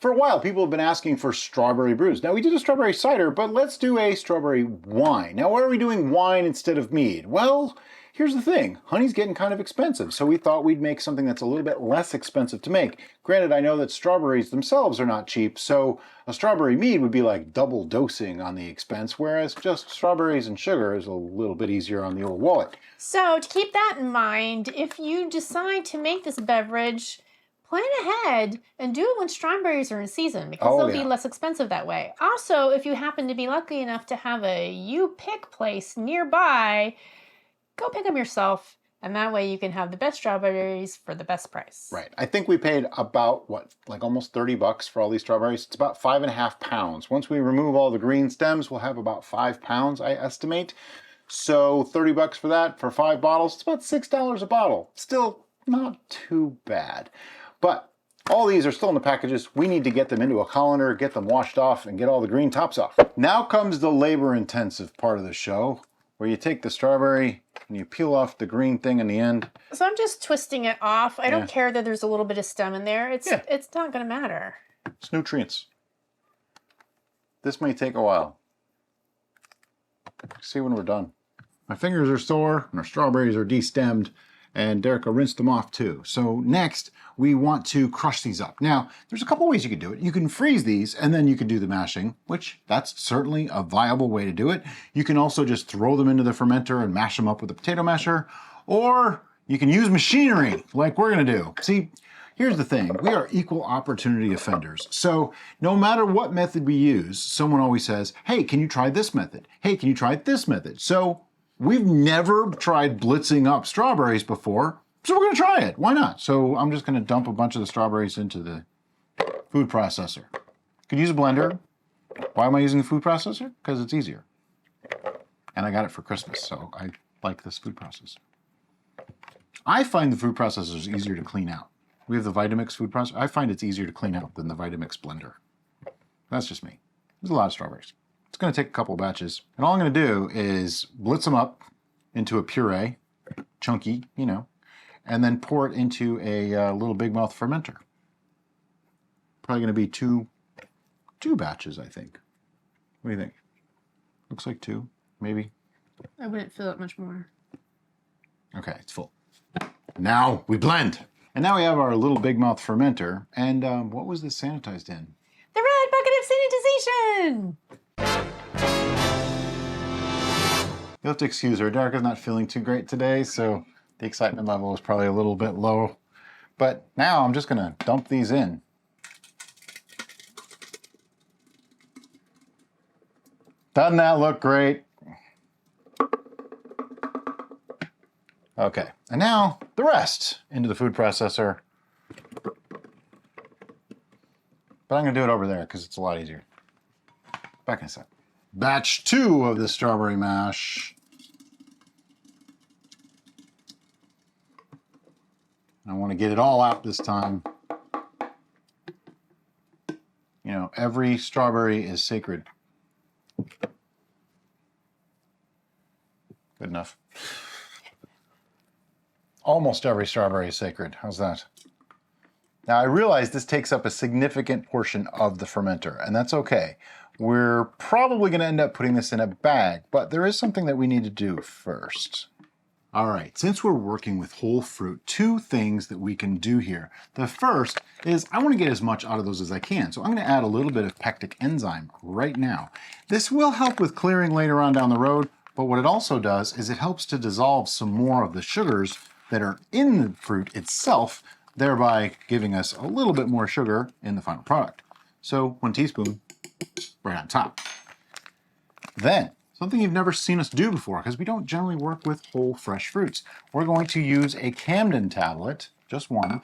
For a while, people have been asking for strawberry brews. Now, we did a strawberry cider, but let's do a strawberry wine. Now, why are we doing wine instead of mead? Well, here's the thing. Honey's getting kind of expensive, so we thought we'd make something that's a little bit less expensive to make. Granted, I know that strawberries themselves are not cheap, so a strawberry mead would be like double dosing on the expense, whereas just strawberries and sugar is a little bit easier on the old wallet. So to keep that in mind, if you decide to make this beverage, plan ahead and do it when strawberries are in season because they'll be less expensive that way. Also, if you happen to be lucky enough to have a you pick place nearby, go pick them yourself, and that way you can have the best strawberries for the best price. Right. I think we paid about, like almost 30 bucks for all these strawberries. It's about 5.5 pounds. Once we remove all the green stems, we'll have about 5 pounds, I estimate. So 30 bucks for that, for 5 bottles, it's about $6 a bottle. Still not too bad. But all these are still in the packages. We need to get them into a colander, get them washed off, and get all the green tops off. Now comes the labor-intensive part of the show, where you take the strawberry and you peel off the green thing in the end. So I'm just twisting it off. I don't care that there's a little bit of stem in there. It's not going to matter. It's nutrients. This may take a while. See when we're done. My fingers are sore and our strawberries are destemmed, and Derek rinsed them off too. So next, we want to crush these up. Now, there's a couple ways you can do it. You can freeze these and then you can do the mashing, which that's certainly a viable way to do it. You can also just throw them into the fermenter and mash them up with a potato masher, or you can use machinery like we're gonna do. See, here's the thing, we are equal opportunity offenders. So no matter what method we use, someone always says, hey, can you try this method? Hey, can you try this method? So we've never tried blitzing up strawberries before, so we're gonna try it. Why not? So I'm just gonna dump a bunch of the strawberries into the food processor. Could use a blender. Why am I using a food processor? Because it's easier. And I got it for Christmas, so I like this food processor. I find the food processors easier to clean out. We have the Vitamix food processor. I find it's easier to clean out than the Vitamix blender. That's just me. There's a lot of strawberries. It's gonna take a couple of batches. And all I'm gonna do is blitz them up into a puree, chunky, you know, and then pour it into a little big mouth fermenter. Probably gonna be two batches, I think. What do you think? Looks like 2, maybe. I wouldn't fill it much more. Okay, it's full. Now we blend. And now we have our little big mouth fermenter. And what was this sanitized in? The red bucket of sanitization! You'll have to excuse her. Darka's not feeling too great today, so the excitement level is probably a little bit low. But now I'm just gonna dump these in. Doesn't that look great? Okay, and now the rest into the food processor. But I'm gonna do it over there because it's a lot easier. Back in a sec. Batch 2 of the strawberry mash. I want to get it all out this time. You know, every strawberry is sacred. Good enough. Almost every strawberry is sacred. How's that? Now I realize this takes up a significant portion of the fermenter, and that's okay. We're probably gonna end up putting this in a bag, but there is something that we need to do first. All right, since we're working with whole fruit, 2 things that we can do here. The first is I wanna get as much out of those as I can, so I'm gonna add a little bit of pectic enzyme right now. This will help with clearing later on down the road, but what it also does is it helps to dissolve some more of the sugars that are in the fruit itself, thereby giving us a little bit more sugar in the final product. So 1 teaspoon right on top. Then, something you've never seen us do before, because we don't generally work with whole fresh fruits. We're going to use a Camden tablet, just 1,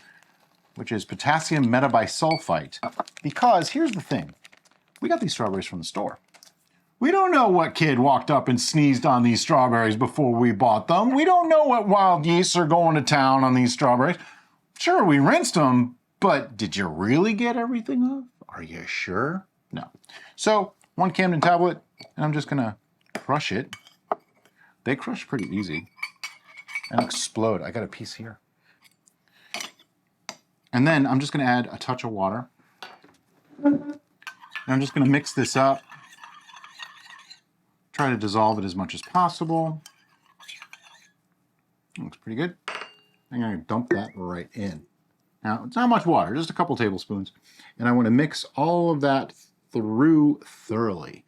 which is potassium metabisulfite, because here's the thing. We got these strawberries from the store. We don't know what kid walked up and sneezed on these strawberries before we bought them. We don't know what wild yeasts are going to town on these strawberries. Sure, we rinsed them, but did you really get everything off? Are you sure? No. So 1 Camden tablet, and I'm just gonna crush it. They crush pretty easy and explode. I got a piece here. And then I'm just gonna add a touch of water. And I'm just gonna mix this up. Try to dissolve it as much as possible. Looks pretty good. I'm gonna dump that right in. Now, it's not much water, just a couple tablespoons. And I wanna mix all of that through thoroughly.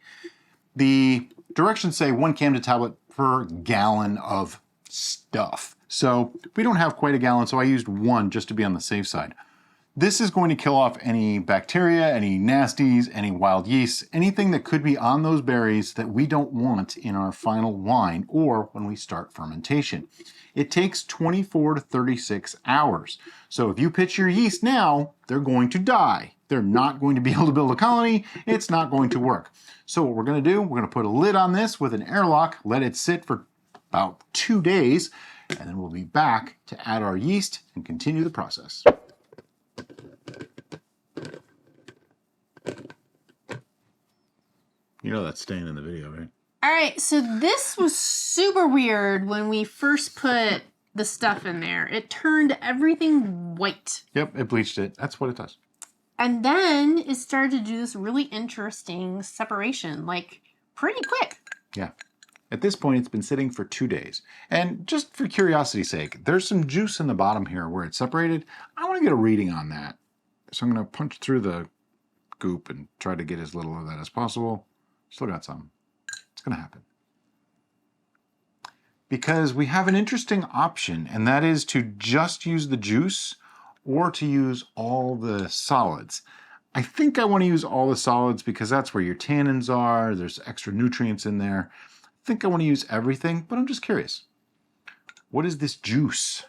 The directions say 1 Camden tablet per gallon of stuff. So we don't have quite a gallon, so I used 1 just to be on the safe side. This is going to kill off any bacteria, any nasties, any wild yeast, anything that could be on those berries that we don't want in our final wine or when we start fermentation. It takes 24 to 36 hours. So if you pitch your yeast now, they're going to die. They're not going to be able to build a colony. It's not going to work. So what we're going to do, we're going to put a lid on this with an airlock, let it sit for about 2 days, and then we'll be back to add our yeast and continue the process. You know that's staying in the video, right? All right, so this was super weird when we first put the stuff in there. It turned everything white. Yep, it bleached it. That's what it does. And then it started to do this really interesting separation, like pretty quick. Yeah. At this point, it's been sitting for 2 days. And just for curiosity's sake, there's some juice in the bottom here where it's separated. I want to get a reading on that. So I'm going to punch through the goop and try to get as little of that as possible. Still got some. It's going to happen. Because we have an interesting option, and that is to just use the juice or to use all the solids. I think I want to use all the solids because that's where your tannins are. There's extra nutrients in there. I think I want to use everything, but I'm just curious. What is this juice?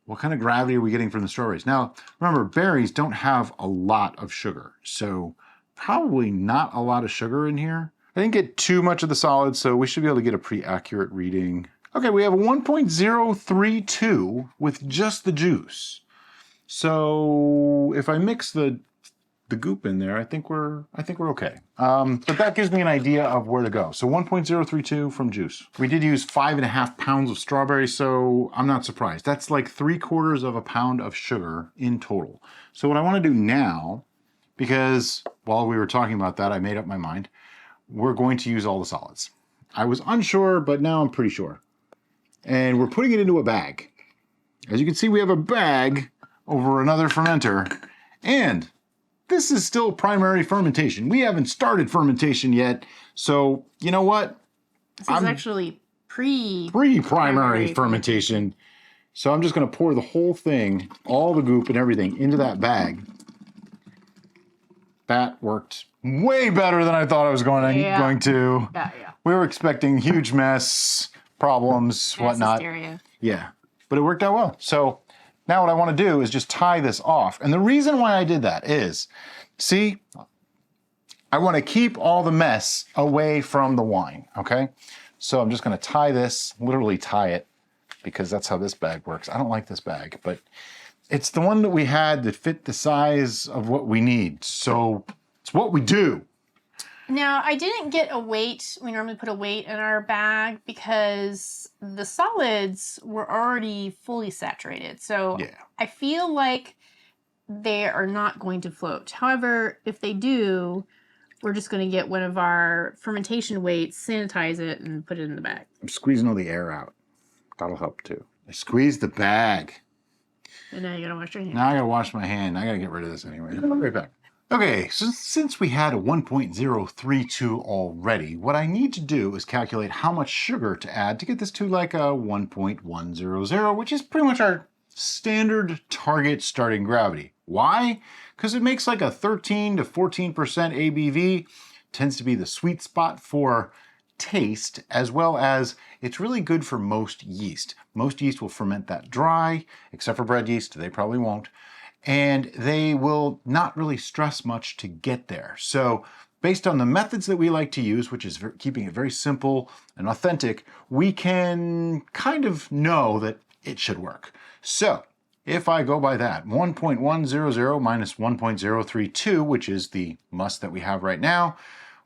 What kind of gravity are we getting from the strawberries? Now, remember, berries don't have a lot of sugar, so probably not a lot of sugar in here. I didn't get too much of the solids, so we should be able to get a pretty accurate reading. Okay, we have a 1.032 with just the juice. So if I mix the goop in there, I think we're okay. But that gives me an idea of where to go. So 1.032 from juice. We did use 5.5 pounds of strawberries, so I'm not surprised. That's like 3/4 of a pound of sugar in total. So what I want to do now, because while we were talking about that, I made up my mind. We're going to use all the solids. I was unsure, but now I'm pretty sure. And we're putting it into a bag. As you can see, we have a bag over another fermenter, and this is still primary fermentation. We haven't started fermentation yet, so you know what? This is actually pre-primary fermentation. So I'm just going to pour the whole thing, all the goop and everything, into that bag. That worked way better than I thought I was going to. Yeah. We were expecting huge mess, problems, whatnot. Hysteria. Yeah, but it worked out well. So now what I want to do is just tie this off. And the reason why I did that is, see, I want to keep all the mess away from the wine, okay? So I'm just going to tie this, literally tie it, because that's how this bag works. I don't like this bag, but it's the one that we had that fit the size of what we need. So it's what we do. Now, I didn't get a weight. We normally put a weight in our bag because the solids were already fully saturated. So yeah. I feel like they are not going to float. However, if they do, we're just going to get one of our fermentation weights, sanitize it, and put it in the bag. I'm squeezing all the air out. That'll help too. I squeezed the bag. And now you got to wash your hand. Now I got to wash my hand. I got to get rid of this anyway. I'll be right back. Okay, so since we had a 1.032 already, what I need to do is calculate how much sugar to add to get this to like a 1.100, which is pretty much our standard target starting gravity. Why? Because it makes like a 13 to 14% ABV, tends to be the sweet spot for taste, as well as it's really good for most yeast. Most yeast will ferment that dry, except for bread yeast, they probably won't. And they will not really stress much to get there. So based on the methods that we like to use, which is keeping it very simple and authentic, we can kind of know that it should work. So if I go by that, 1.100 minus 1.032, which is the must that we have right now,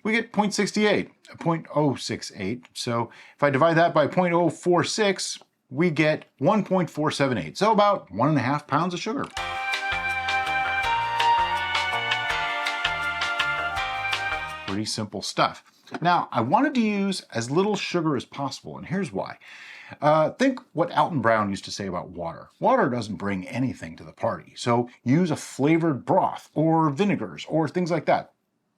we get 0.68, 0.068. So if I divide that by 0.046, we get 1.478. So about 1.5 pounds of sugar. pretty simple stuff. Now, I wanted to use as little sugar as possible, and here's why. Think what Alton Brown used to say about water. Water doesn't bring anything to the party, so use a flavored broth or vinegars or things like that.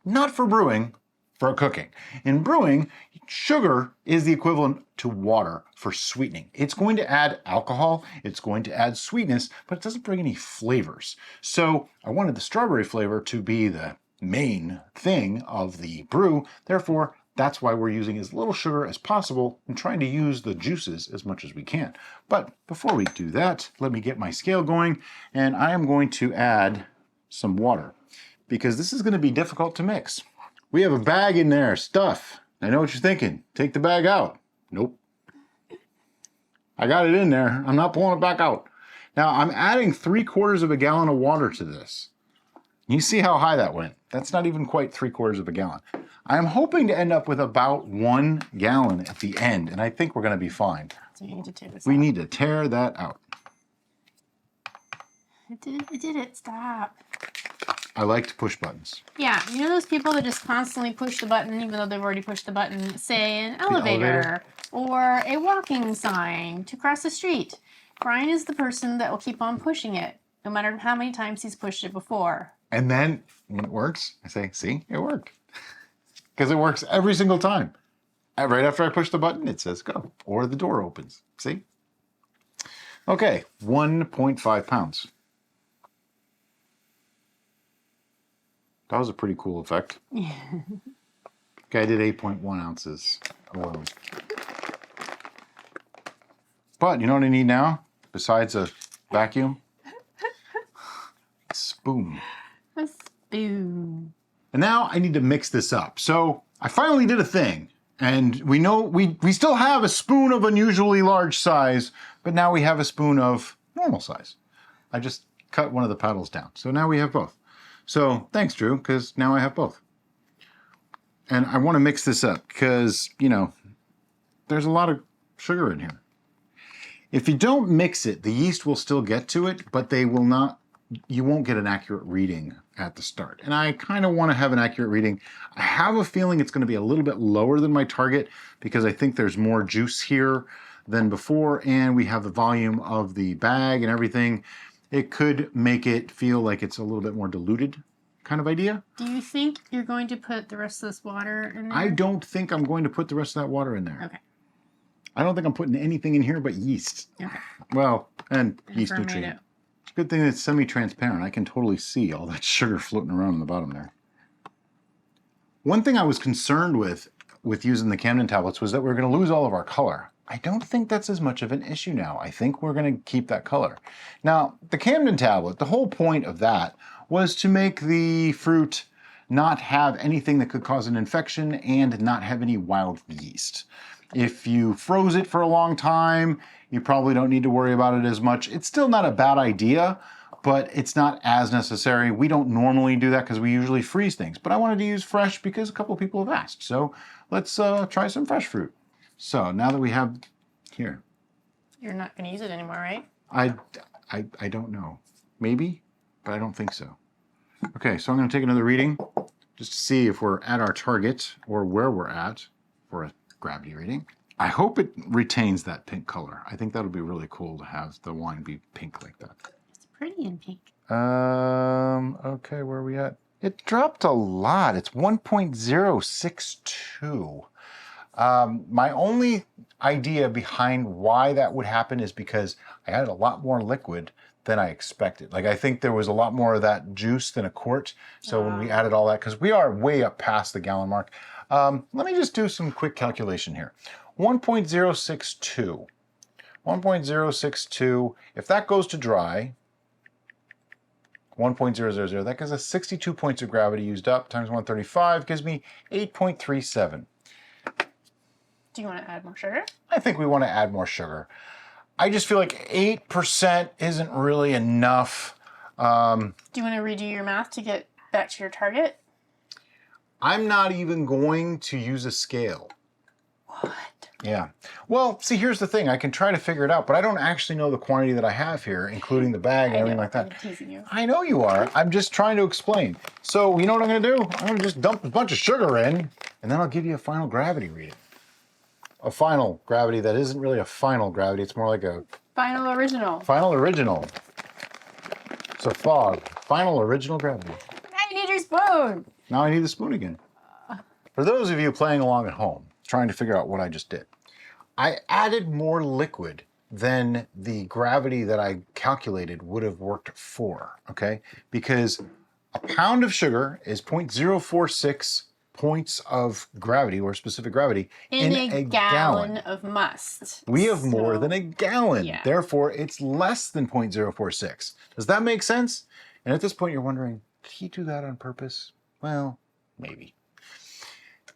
Not for brewing, for cooking. In brewing, sugar is the equivalent to water for sweetening. It's going to add alcohol, it's going to add sweetness, but it doesn't bring any flavors. So I wanted the strawberry flavor to be the main thing of the brew. Therefore, that's why we're using as little sugar as possible and trying to use the juices as much as we can. But before we do that, let me get my scale going, and I am going to add some water because this is going to be difficult to mix. We have a bag in there, stuff. I know what you're thinking. Take the bag out. Nope. I got it in there. I'm not pulling it back out. Now I'm adding 3/4 gallon of water to this. You see how high that went? That's not even quite 3/4 gallon. I'm hoping to end up with about 1 gallon at the end, and I think we're going to be fine. So you need to tear this We out. need to tear that out. It did it. Stop. I like to push buttons. Yeah, you know those people that just constantly push the button even though they've already pushed the button, say an elevator or a walking sign to cross the street. Brian is the person that will keep on pushing it, no matter how many times he's pushed it before. And then when it works, I say, see, it worked. Because it works every single time. And right after I push the button, it says go, or the door opens. See? Okay, 1.5 pounds. That was a pretty cool effect. Yeah. Okay, I did 8.1 ounces alone. But you know what I need now? Besides a vacuum? A spoon. A spoon. And now I need to mix this up. So I finally did a thing. And we know we still have a spoon of unusually large size, but now we have a spoon of normal size. I just cut one of the paddles down. So now we have both. So thanks, Drew, because now I have both. And I want to mix this up because, you know, there's a lot of sugar in here. If you don't mix it, the yeast will still get to it, but they will not, you won't get an accurate reading at the start. And I kind of want to have an accurate reading. I have a feeling it's going to be a little bit lower than my target because I think there's more juice here than before, and we have the volume of the bag and everything. It could make it feel like it's a little bit more diluted kind of idea. Do you think you're going to put the rest of this water in there? I don't think I'm going to put the rest of that water in there. Okay. I don't think I'm putting anything in here but yeast. Okay. Well, and yeast ferment nutrient. it. It's a good thing it's semi-transparent. I can totally see all that sugar floating around in the bottom there. One thing I was concerned with using the Camden tablets was that we were going to lose all of our color. I don't think that's as much of an issue now. I think we're going to keep that color. Now, the Camden tablet, the whole point of that was to make the fruit not have anything that could cause an infection and not have any wild yeast. If you froze it for a long time, you probably don't need to worry about it as much. It's still not a bad idea, but it's not as necessary. We don't normally do that because we usually freeze things, but I wanted to use fresh because a couple of people have asked. So let's try some fresh fruit. So now that we have here. You're not going to use it anymore, right? I don't know. Maybe, but I don't think so. Okay, so I'm going to take another reading just to see if we're at our target or where we're at for a gravity reading. I hope it retains that pink color. I think that'll be really cool to have the wine be pink like that. It's pretty in pink. Okay, where are we at? It dropped a lot. It's 1.062. My only idea behind why that would happen is because I added a lot more liquid than I expected. Like, I think there was a lot more of that juice than a quart. So when we added all that, because we are way up past the gallon mark, let me just do some quick calculation here. 1.062. 1.062, if that goes to dry, 1.000, that gives us 62 points of gravity used up, times 135 gives me 8.37. Do you want to add more sugar? I think we want to add more sugar. I just feel like 8% isn't really enough. Do you want to redo your math to get back to your target? I'm not even going to use a scale. What? Yeah. Well, see, here's the thing. I can try to figure it out, but I don't actually know the quantity that I have here, including the bag and everything like that. I'm teasing you. I know you are. I'm just trying to explain. So, you know what I'm going to do? I'm going to just dump a bunch of sugar in, and then I'll give you a final gravity reading. A final gravity that isn't really a final gravity. It's more like a... Final original. Final original. So, fog. Final original gravity. Now you need your spoon. Now I need the spoon again. For those of you playing along at home, trying to figure out what I just did, I added more liquid than the gravity that I calculated would have worked for, okay? Because a pound of sugar is 0.046 points of gravity, or specific gravity, in a gallon of must. We have more than a gallon. Yeah. Therefore, it's less than 0.046. Does that make sense? And at this point, you're wondering, did he do that on purpose? Well, maybe.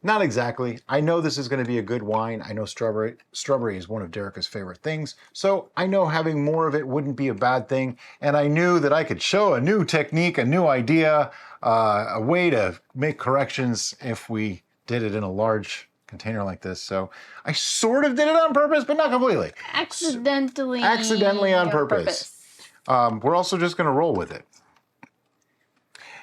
Not exactly. I know this is going to be a good wine. I know strawberry is one of Derica's favorite things. So I know having more of it wouldn't be a bad thing. And I knew that I could show a new technique, a new idea, a way to make corrections if we did it in a large container like this. So I sort of did it on purpose, but not completely. Accidentally on purpose. We're also just going to roll with it.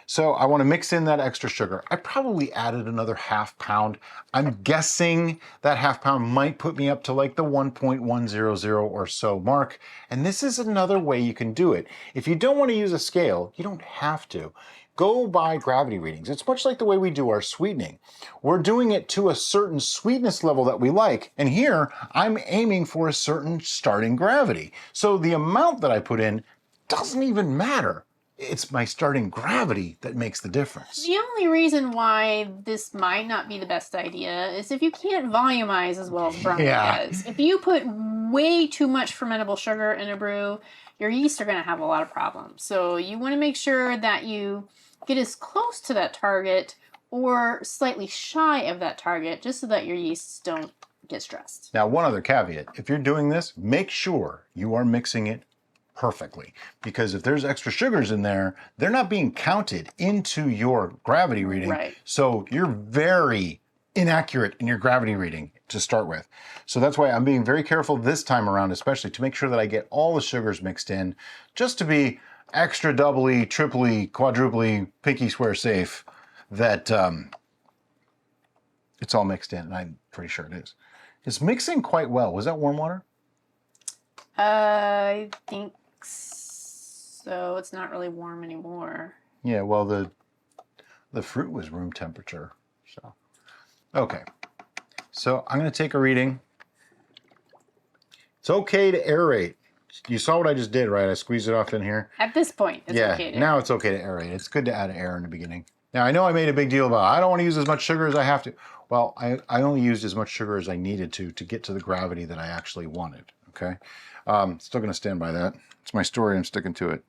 So I want to mix in that extra sugar. I probably added another ½ pound. I'm guessing that ½ pound might put me up to like the 1.100 or so mark. And this is another way you can do it. If you don't want to use a scale, you don't have to. Go by gravity readings. It's much like the way we do our sweetening. We're doing it to a certain sweetness level that we like. And here I'm aiming for a certain starting gravity. So the amount that I put in doesn't even matter. It's my starting gravity that makes the difference. The only reason why this might not be the best idea is if you can't volumize as well as brownie does. If you put way too much fermentable sugar in a brew, your yeast are going to have a lot of problems. So you want to make sure that you get as close to that target or slightly shy of that target, just so that your yeasts don't get stressed. Now, one other caveat. If you're doing this, make sure you are mixing it perfectly, because if there's extra sugars in there, they're not being counted into your gravity reading. Right. So you're very inaccurate in your gravity reading to start with. So that's why I'm being very careful this time around, especially to make sure that I get all the sugars mixed in, just to be extra doubly, triply, quadruply, pinky swear safe that it's all mixed in, and I'm pretty sure it is. It's mixing quite well. Was that warm water? I think so. It's not really warm anymore. Yeah, well, the fruit was room temperature. So, okay. So I'm going to take a reading. It's okay to aerate. You saw what I just did, right? I squeezed it off in here. At this point, it's okay to now it's okay to aerate. It's good to add air in the beginning. Now, I know I made a big deal about I don't want to use as much sugar as I have to. Well, I only used as much sugar as I needed to get to the gravity that I actually wanted, okay? Still going to stand by that. It's my story. I'm sticking to it.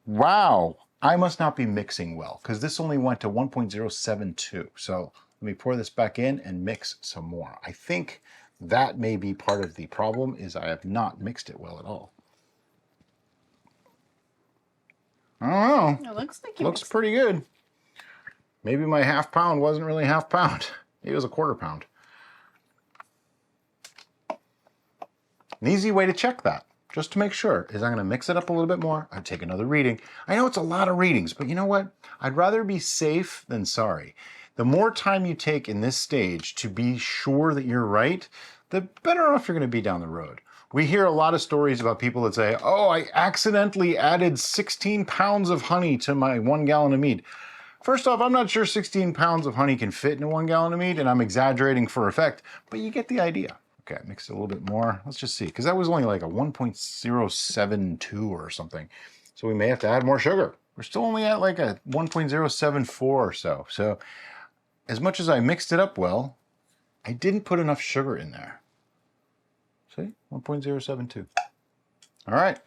Wow. I must not be mixing well, because this only went to 1.072. So let me pour this back in and mix some more. I think that may be part of the problem, is I have not mixed it well at all. I don't know. It looks like Looks pretty good. Maybe my ½ pound wasn't really ½ pound. Maybe it was a ¼ pound. An easy way to check that, just to make sure, is I'm going to mix it up a little bit more. I'd take another reading. I know it's a lot of readings, but you know what? I'd rather be safe than sorry. The more time you take in this stage to be sure that you're right, the better off you're going to be down the road. We hear a lot of stories about people that say, oh, I accidentally added 16 pounds of honey to my 1 gallon of mead. First off, I'm not sure 16 pounds of honey can fit in 1 gallon of mead, and I'm exaggerating for effect, but you get the idea. Okay, I mixed it a little bit more. Let's just see, because that was only like a 1.072 or something. So we may have to add more sugar. We're still only at like a 1.074 or so. So as much as I mixed it up well, I didn't put enough sugar in there. See, 1.072. All right.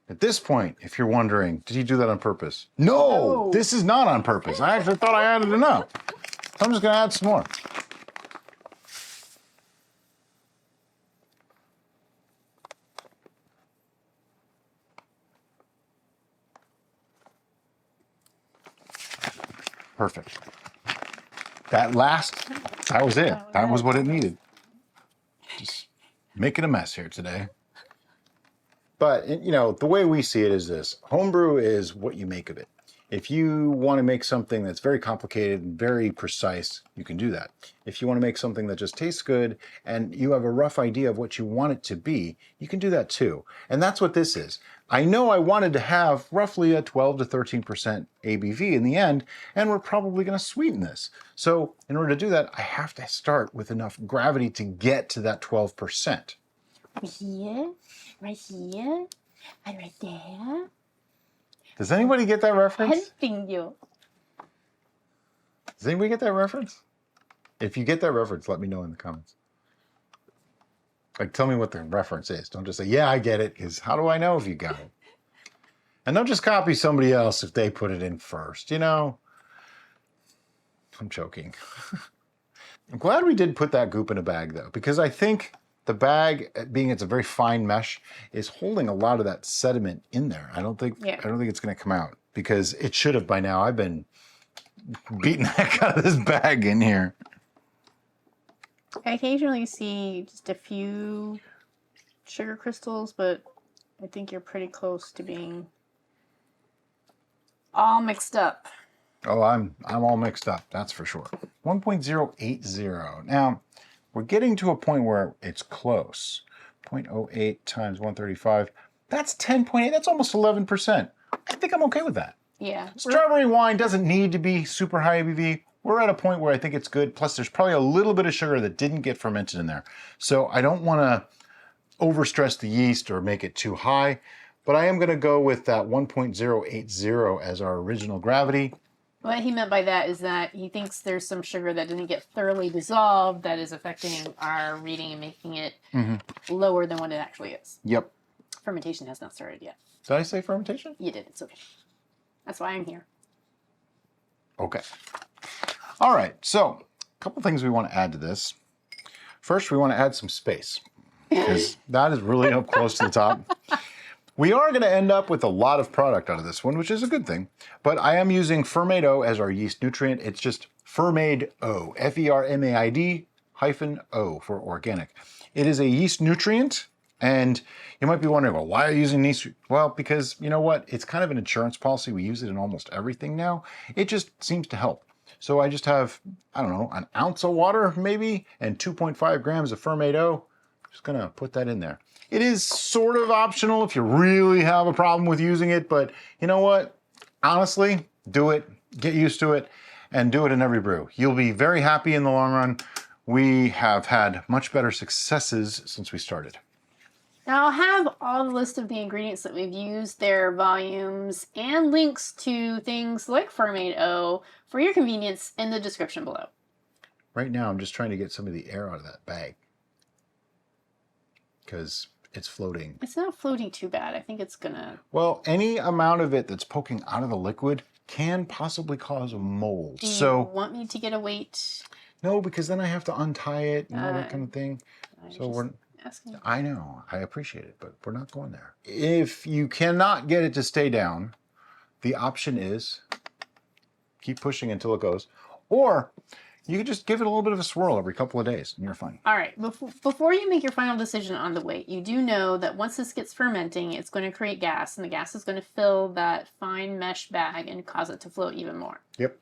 At this point, if you're wondering, did he do that on purpose? No, this is not on purpose. I actually thought I added enough. So I'm just gonna add some more. Perfect. That last That was it. That was what it needed. Just making a mess here today. But, you know, the way we see it is this. Homebrew is what you make of it. If you want to make something that's very complicated and very precise, you can do that. If you want to make something that just tastes good and you have a rough idea of what you want it to be, you can do that too. And that's what this is. I know I wanted to have roughly a 12 to 13% ABV in the end, and we're probably going to sweeten this. So in order to do that, I have to start with enough gravity to get to that 12%. Right here, and right there. Does anybody get that reference? Helping you. Does anybody get that reference? If you get that reference, let me know in the comments. Like, tell me what the reference is. Don't just say, yeah, I get it, because how do I know if you got it? And don't just copy somebody else if they put it in first, you know? I'm joking. I'm glad we did put that goop in a bag, though, because I think the bag, being it's a very fine mesh, is holding a lot of that sediment in there. I don't think it's going to come out, because it should have by now. I've been beating the heck out of this bag in here. I occasionally see just a few sugar crystals, but I think you're pretty close to being all mixed up. Oh, I'm all mixed up, that's for sure. 1.080. Now, we're getting to a point where it's close. 0.08 times 135. That's 10.8. That's almost 11%. I think I'm okay with that. Yeah. Strawberry wine doesn't need to be super high ABV. We're at a point where I think it's good. Plus, there's probably a little bit of sugar that didn't get fermented in there. So I don't want to overstress the yeast or make it too high. But I am going to go with that 1.080 as our original gravity. What he meant by that is that he thinks there's some sugar that didn't get thoroughly dissolved that is affecting our reading and making it lower than what it actually is. Yep. Fermentation has not started yet. Did I say fermentation? You did. It's okay. That's why I'm here. Okay. All right. So a couple things we want to add to this. First, we want to add some space, because that is really up close to the top. We are going to end up with a lot of product out of this one, which is a good thing. But I am using Fermado as our yeast nutrient. It's just Fermado, Fermad-O for organic. It is a yeast nutrient, and you might be wondering, well, why are you using yeast? Well, because you know what? It's kind of an insurance policy. We use it in almost everything now. It just seems to help. So I just have, I don't know, an ounce of water maybe, and 2.5 grams of Fermado. Just going to put that in there. It is sort of optional if you really have a problem with using it, but you know what? Honestly, do it, get used to it, and do it in every brew. You'll be very happy in the long run. We have had much better successes since we started. Now I'll have all the list of the ingredients that we've used, their volumes, and links to things like Fermado for your convenience in the description below. Right now, I'm just trying to get some of the air out of that bag, because it's floating. It's not floating too bad. I think it's gonna... Well, any amount of it that's poking out of the liquid can possibly cause a mold. Do you want me to get a weight? No, because then I have to untie it and all that kind of thing. So we're asking. I know, I appreciate it, but we're not going there. If you cannot get it to stay down, the option is keep pushing until it goes, or you can just give it a little bit of a swirl every couple of days and you're fine. All right, before you make your final decision on the weight, you do know that once this gets fermenting, it's going to create gas, and the gas is going to fill that fine mesh bag and cause it to float even more. Yep.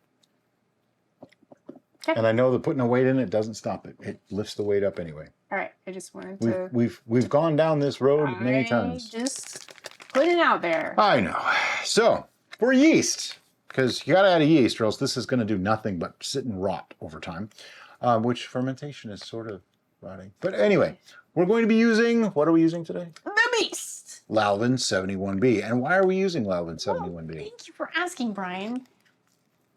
Okay. And I know that putting a weight in it doesn't stop it. It lifts the weight up anyway. All right, I just wanted to... We've gone down this road many times. Just put it out there. I know. So, for yeast, because you got to add a yeast or else this is going to do nothing but sit and rot over time, which fermentation is sort of rotting. But anyway, we're going to be using, what are we using today? The beast. Lalvin 71B. And why are we using Lalvin 71B? Thank you for asking, Brian.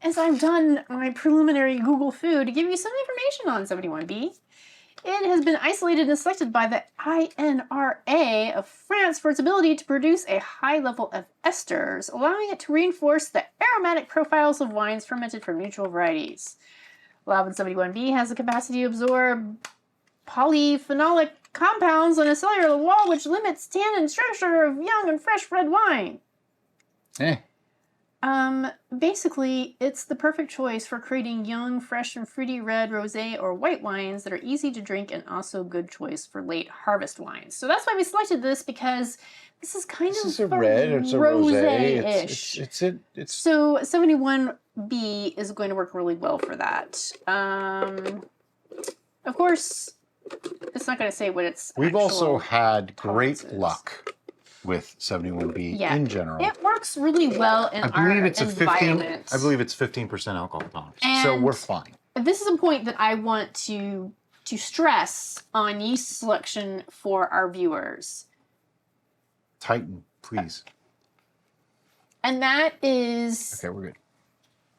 As I've done my preliminary Google food to give you some information on 71B, it has been isolated and selected by the INRA of France for its ability to produce a high level of esters, allowing it to reinforce the aromatic profiles of wines fermented from neutral varieties. Lalvin 71B has the capacity to absorb polyphenolic compounds on a cellular wall, which limits tannin structure of young and fresh red wine. Basically, it's the perfect choice for creating young, fresh, and fruity red, rosé, or white wines that are easy to drink and also a good choice for late harvest wines. So that's why we selected this, because this is kind This of is a red, it's a rosé. It's So 71B is going to work really well for that. Of course, it's not going to say what it's. We've also had great tolerances. luck with 71B Yeah, in general. it works really well in our environment. I believe it's 15% alcohol tolerance, And so we're fine. This is a point that I want to stress on yeast selection for our viewers. Tighten, please. And that is... Okay, we're good.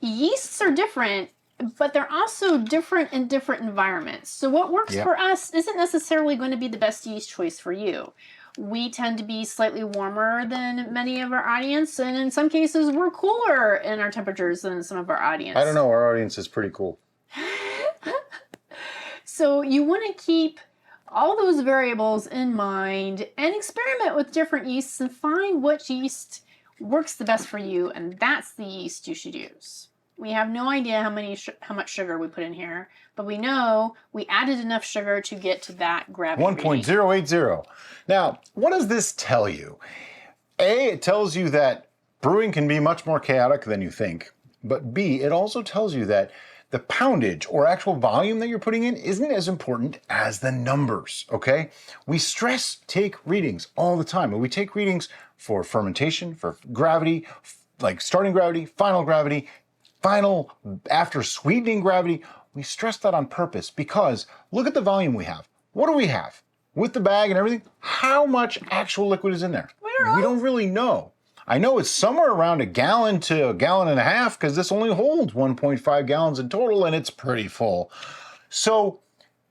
Yeasts are different, but they're also different in different environments. So what works for us isn't necessarily going to be the best yeast choice for you. We tend to be slightly warmer than many of our audience, and in some cases we're cooler in our temperatures than some of our audience. I don't know, our audience is pretty cool. So you want to keep all those variables in mind and experiment with different yeasts and find which yeast works the best for you, and that's the yeast you should use. We have no idea how much sugar we put in here, but we know we added enough sugar to get to that gravity 1.080. Now, what does this tell you? A, it tells you that brewing can be much more chaotic than you think, but B, it also tells you that the poundage or actual volume that you're putting in isn't as important as the numbers, okay? We stress take readings all the time, and we take readings for fermentation, for gravity, like starting gravity, final after sweetening gravity. We stress that on purpose because look at the volume we have. What do we have? With the bag and everything, how much actual liquid is in there? We don't really know. I know it's somewhere around 1 gallon to 1.5 gallons because this only holds 1.5 gallons in total and it's pretty full. So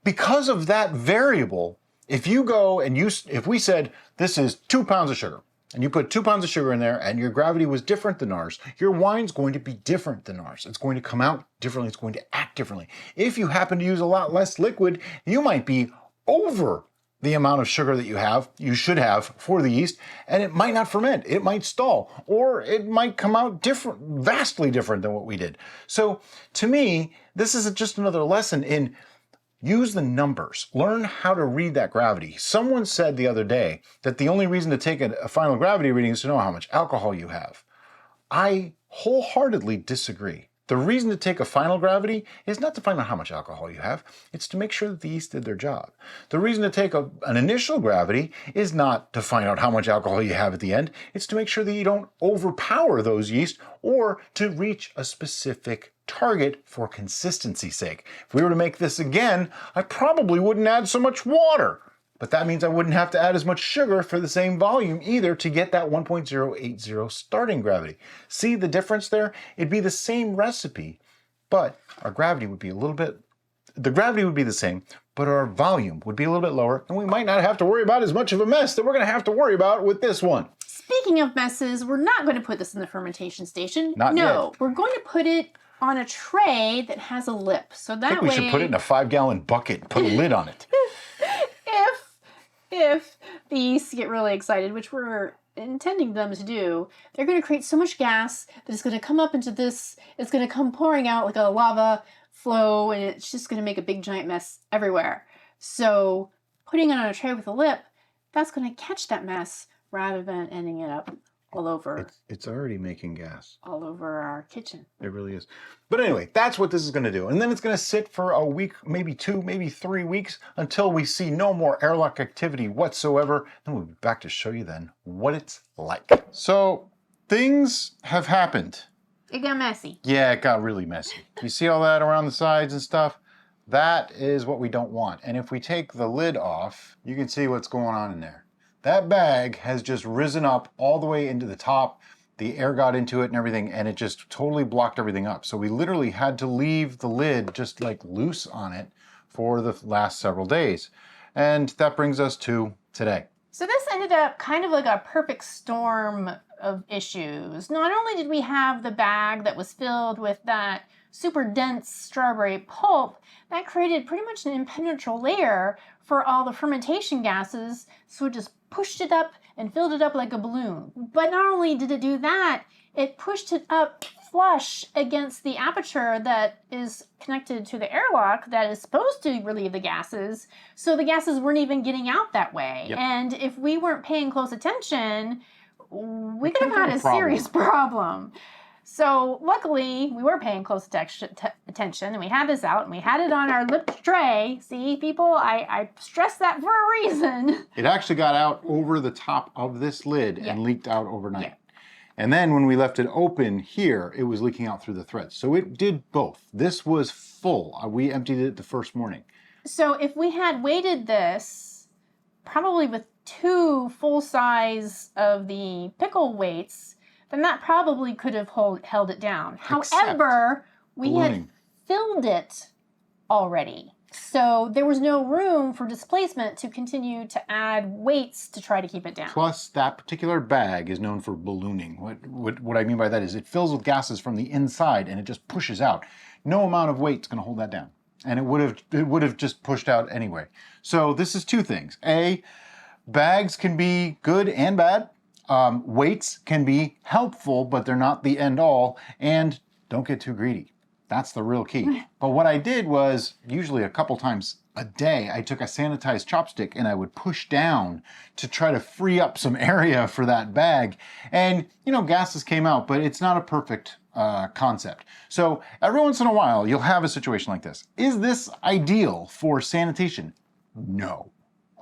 because of that variable, if you go and if we said this is 2 pounds of sugar and you put 2 pounds of sugar in there and your gravity was different than ours, your wine's going to be different than ours. It's going to come out differently. It's going to act differently. If you happen to use a lot less liquid, you might be over the amount of sugar that you should have for the yeast, and it might not ferment, it might stall, or it might come out different, vastly different than what we did. So to me, this is just another lesson in use the numbers, learn how to read that gravity. Someone said the other day that the only reason to take a final gravity reading is to know how much alcohol you have. I wholeheartedly disagree. The reason to take a final gravity is not to find out how much alcohol you have, it's to make sure that the yeast did their job. The reason to take an initial gravity is not to find out how much alcohol you have at the end, it's to make sure that you don't overpower those yeast or to reach a specific target for consistency's sake. If we were to make this again, I probably wouldn't add so much water. But that means I wouldn't have to add as much sugar for the same volume either to get that 1.080 starting gravity. See the difference there? It'd be the same recipe, but our gravity would be the gravity would be the same, but our volume would be a little bit lower, and we might not have to worry about as much of a mess that we're gonna have to worry about with this one. Speaking of messes, we're not going to put this in the fermentation station. Not yet. We're going to put it on a tray that has a lip. So that I think we should put it in a 5-gallon bucket, put a lid on it. If the yeasts get really excited, which we're intending them to do, they're going to create so much gas that it's going to come up into this, it's going to come pouring out like a lava flow, and it's just going to make a big giant mess everywhere. So putting it on a tray with a lip, that's going to catch that mess rather than ending it up all over. It's already making gas. All over our kitchen. It really is. But anyway, that's what this is going to do. And then it's going to sit for a week, maybe 2, maybe 3 weeks until we see no more airlock activity whatsoever. Then we'll be back to show you then what it's like. So things have happened. It got messy. Yeah, it got really messy. You see all that around the sides and stuff? That is what we don't want. And if we take the lid off, you can see what's going on in there. That bag has just risen up all the way into the top. The air got into it and everything, and it just totally blocked everything up. So we literally had to leave the lid just like loose on it for the last several days. And that brings us to today. So this ended up kind of like a perfect storm of issues. Not only did we have the bag that was filled with that super dense strawberry pulp, that created pretty much an impenetrable layer for all the fermentation gases, so it just pushed it up and filled it up like a balloon. But not only did it do that, it pushed it up flush against the aperture that is connected to the airlock that is supposed to relieve the gases. So the gases weren't even getting out that way. Yep. And if we weren't paying close attention, we could have had a serious problem. So luckily, we were paying close attention, and we had this out, and we had it on our lip tray. See, people, I stress that for a reason. It actually got out over the top of this lid and leaked out overnight. Yeah. And then when we left it open here, it was leaking out through the threads. So it did both. This was full. We emptied it the first morning. So if we had weighted this, probably with 2 full size of the pickle weights, then that probably could have held it down. However, we had filled it already. So there was no room for displacement to continue to add weights to try to keep it down. Plus, that particular bag is known for ballooning. What I mean by that is it fills with gases from the inside and it just pushes out. No amount of weight is going to hold that down. And it would have just pushed out anyway. So this is 2 things. A, bags can be good and bad. Weights can be helpful, but they're not the end all. And don't get too greedy. That's the real key. But what I did was, usually a couple times a day, I took a sanitized chopstick and I would push down to try to free up some area for that bag. And, you know, gases came out, but it's not a perfect concept. So every once in a while, you'll have a situation like this. Is this ideal for sanitation? No.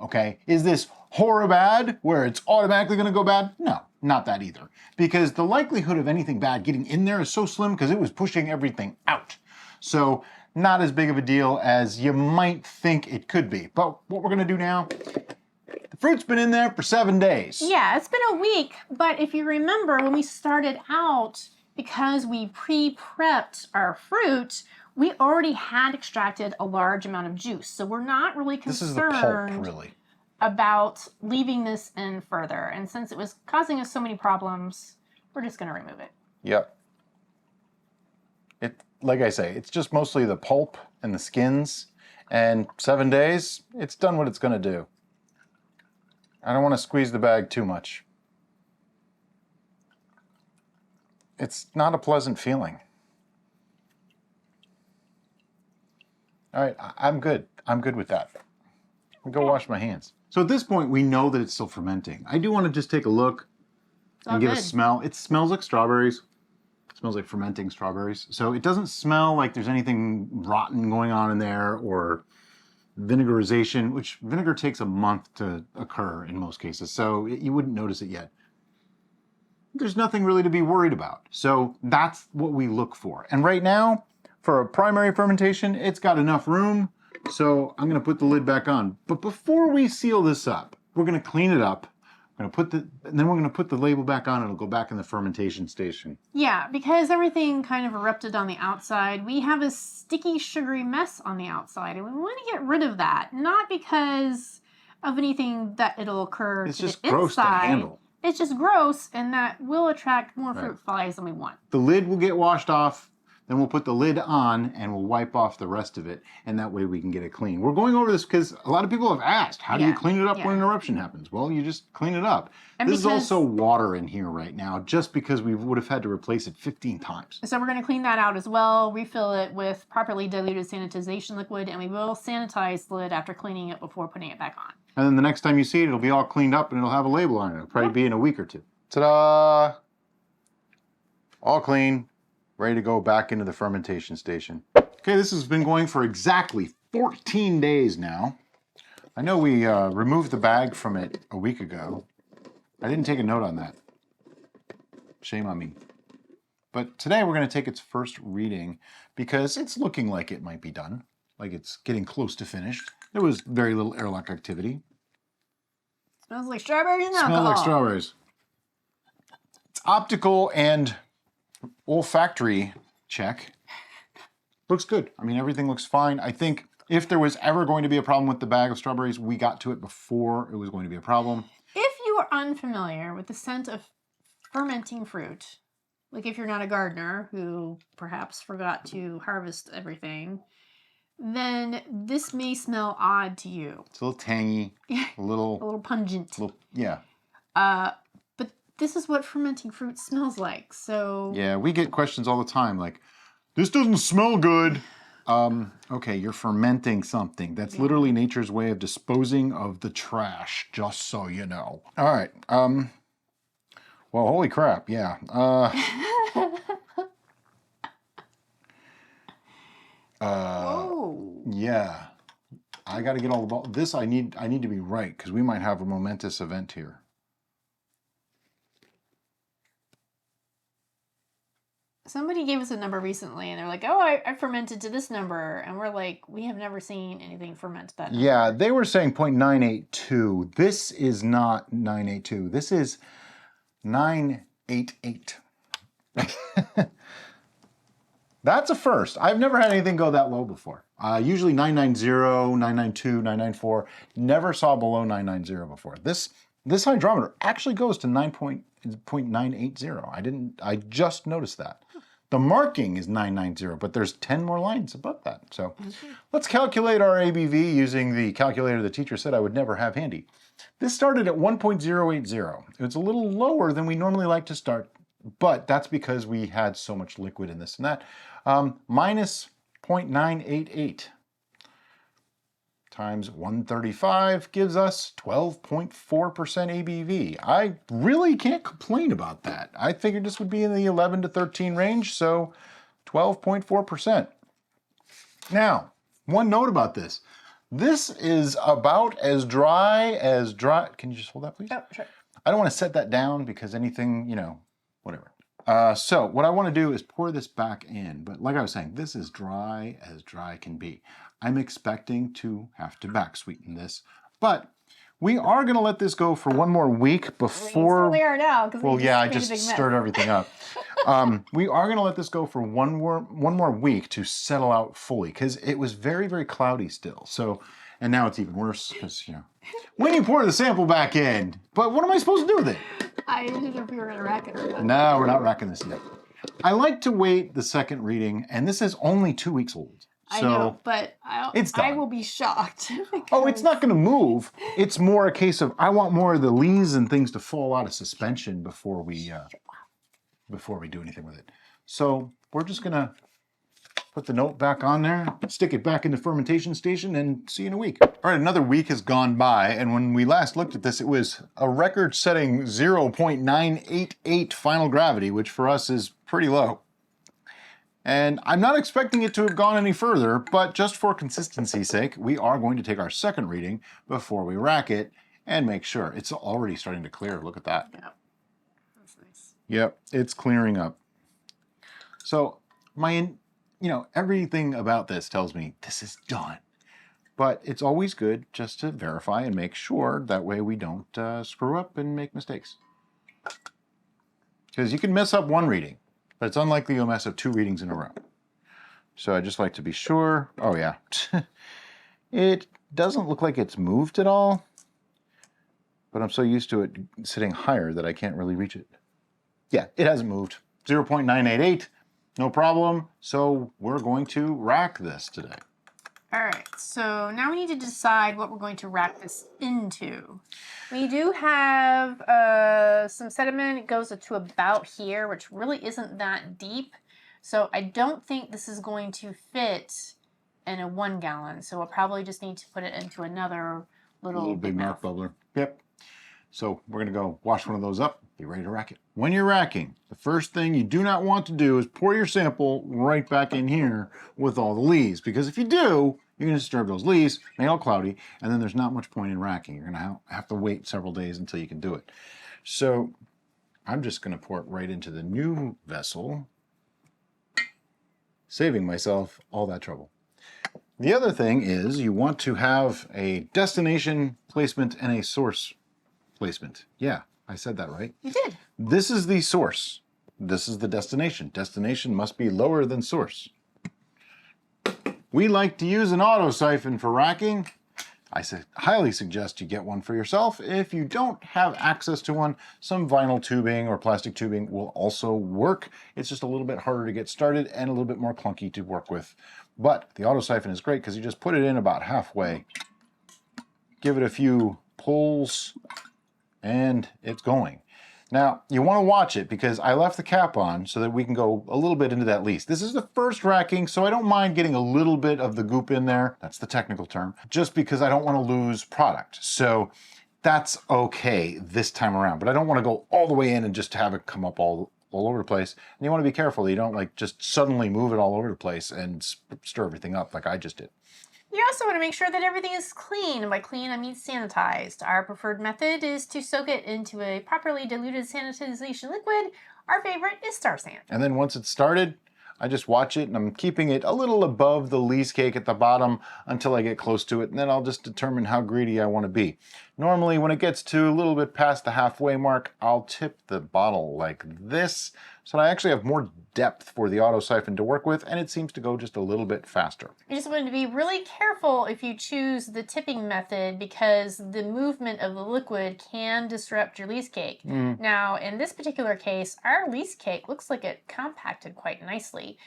Okay. Is this horror bad, where it's automatically going to go bad? No, not that either. Because the likelihood of anything bad getting in there is so slim because it was pushing everything out. So not as big of a deal as you might think it could be. But what we're going to do now, the fruit's been in there for 7 days. Yeah, it's been a week. But if you remember, when we started out, because we pre-prepped our fruit, we already had extracted a large amount of juice. So we're not really concerned. This is the pulp, really. About leaving this in further. And since it was causing us so many problems, we're just going to remove it. Yep. Like I say, it's just mostly the pulp and the skins. And 7 days, it's done what it's going to do. I don't want to squeeze the bag too much. It's not a pleasant feeling. All right, I'm good. I'm good with that. I'll go wash my hands. So at this point, we know that it's still fermenting. I do want to just take a look and give a smell. It smells like strawberries. It smells like fermenting strawberries. So it doesn't smell like there's anything rotten going on in there or vinegarization, which vinegar takes a month to occur in most cases. So you wouldn't notice it yet. There's nothing really to be worried about. So that's what we look for. And right now, for a primary fermentation, it's got enough room. So I'm going to put the lid back on. But before we seal this up, we're going to clean it up. And then we're going to put the label back on and it'll go back in the fermentation station. Yeah, because everything kind of erupted on the outside. We have a sticky, sugary mess on the outside, and we want to get rid of that. Not because of anything that it'll occur it's to just the gross inside. to handle. It's just gross, and that will attract more fruit flies than we want. The lid will get washed off. Then we'll put the lid on and we'll wipe off the rest of it, and that way we can get it clean. We're going over this because a lot of people have asked, how do you clean it up when an eruption happens? Well, you just clean it up. And this is also water in here right now, just because we would have had to replace it 15 times. So we're going to clean that out as well, refill it with properly diluted sanitization liquid, and we will sanitize the lid after cleaning it before putting it back on. And then the next time you see it, it'll be all cleaned up and it'll have a label on it. It'll probably be in a week or 2. Ta-da! All clean. Ready to go back into the fermentation station. Okay, this has been going for exactly 14 days now. I know we removed the bag from it a week ago. I didn't take a note on that. Shame on me. But today we're going to take its first reading because it's looking like it might be done, like it's getting close to finished. There was very little airlock activity. Smells like strawberries and alcohol. Smells like strawberries. It's optical and olfactory check. Looks good. I mean, everything looks fine. I think if there was ever going to be a problem with the bag of strawberries, we got to it before it was going to be a problem. If you are unfamiliar with the scent of fermenting fruit, like if you're not a gardener who perhaps forgot to harvest everything, then this may smell odd to you. It's a little tangy, a little pungent. yeah. But this is what fermenting fruit smells like. So yeah, we get questions all the time like, this doesn't smell good. Okay, you're fermenting something. That's literally nature's way of disposing of the trash, just so you know. All right. Well, holy crap, yeah. Whoa. Yeah. I got to get all the ball. This I need to be right because we might have a momentous event here. Somebody gave us a number recently, and they're like, "Oh, I fermented to this number," and we're like, "We have never seen anything ferment that number." Yeah, they were saying 0.982. This is not 982. This is 988. That's a first. I've never had anything go that low before. Usually 990, 992, 994. Never saw below 990 before. This hydrometer actually goes to 9.980. I just noticed that. The marking is 990, but there's 10 more lines above that. So let's calculate our ABV using the calculator the teacher said I would never have handy. This started at 1.080. It's a little lower than we normally like to start, but that's because we had so much liquid in this and that. Minus 0.988 times 135 gives us 12.4% ABV. I really can't complain about that. I figured this would be in the 11 to 13 range, so 12.4%. Now, one note about this. This is about as dry. Can you just hold that, please? Oh, sure. I don't want to set that down because anything, whatever. So what I want to do is pour this back in. But like I was saying, this is dry as dry can be. I'm expecting to have to back sweeten this. But we are going to let this go for one more week before... We are now. Well, yeah, I just stirred everything up. We are going to let this go for one more week to settle out fully because it was very, very cloudy still. So, and now it's even worse because, when you pour the sample back in, but what am I supposed to do with it? I didn't know if we were going to rack it or not. No, we're not racking this yet. I like to wait the second reading, and this is only 2 weeks old. I know, but I will be shocked. Oh, it's not going to move. It's more a case of I want more of the leaves and things to fall out of suspension before we do anything with it. So we're just going to put the note back on there, stick it back in the fermentation station, and see you in a week. All right, another week has gone by, and when we last looked at this, it was a record-setting 0.988 final gravity, which for us is pretty low. And I'm not expecting it to have gone any further, but just for consistency's sake, we are going to take our second reading before we rack it and make sure. It's already starting to clear. Look at that. Yeah, that's nice. Yep, it's clearing up. So everything about this tells me this is done. But it's always good just to verify and make sure. That way we don't screw up and make mistakes. Because you can mess up one reading, but it's unlikely you'll mess up 2 readings in a row. So I just like to be sure. Oh yeah. It doesn't look like it's moved at all, but I'm so used to it sitting higher that I can't really reach it. Yeah, it hasn't moved. 0.988, no problem. So we're going to rack this today. All right, so now we need to decide what we're going to rack this into. We do have some sediment. It goes to about here, which really isn't that deep. So I don't think this is going to fit in a 1 gallon. So we'll probably just need to put it into another little big mouth bubbler. Yep. So we're going to go wash one of those up, be ready to rack it. When you're racking, the first thing you do not want to do is pour your sample right back in here with all the leaves. Because if you do, you're going to disturb those leaves, make it all cloudy, and then there's not much point in racking. You're going to have to wait several days until you can do it. So I'm just going to pour it right into the new vessel, saving myself all that trouble. The other thing is you want to have a destination placement and a source placement. Yeah, I said that right. You did. This is the source. This is the destination. Destination must be lower than source. We like to use an auto siphon for racking. I highly suggest you get one for yourself. If you don't have access to one, some vinyl tubing or plastic tubing will also work. It's just a little bit harder to get started and a little bit more clunky to work with. But the auto siphon is great because you just put it in about halfway, give it a few pulls, and it's going. Now, you want to watch it because I left the cap on so that we can go a little bit into that yeast. This is the first racking, so I don't mind getting a little bit of the goop in there. That's the technical term, just because I don't want to lose product. So that's okay this time around, but I don't want to go all the way in and just have it come up all over the place. And you want to be careful. You don't like just suddenly move it all over the place and stir everything up like I just did. You also want to make sure that everything is clean. And by clean, I mean sanitized. Our preferred method is to soak it into a properly diluted sanitization liquid. Our favorite is Star San. And then once it's started, I just watch it, and I'm keeping it a little above the yeast cake at the bottom until I get close to it, and then I'll just determine how greedy I want to be. Normally, when it gets to a little bit past the halfway mark, I'll tip the bottle like this, so I actually have more depth for the auto siphon to work with, and it seems to go just a little bit faster. You just want to be really careful if you choose the tipping method because the movement of the liquid can disrupt your yeast cake. Now, in this particular case, our yeast cake looks like it compacted quite nicely.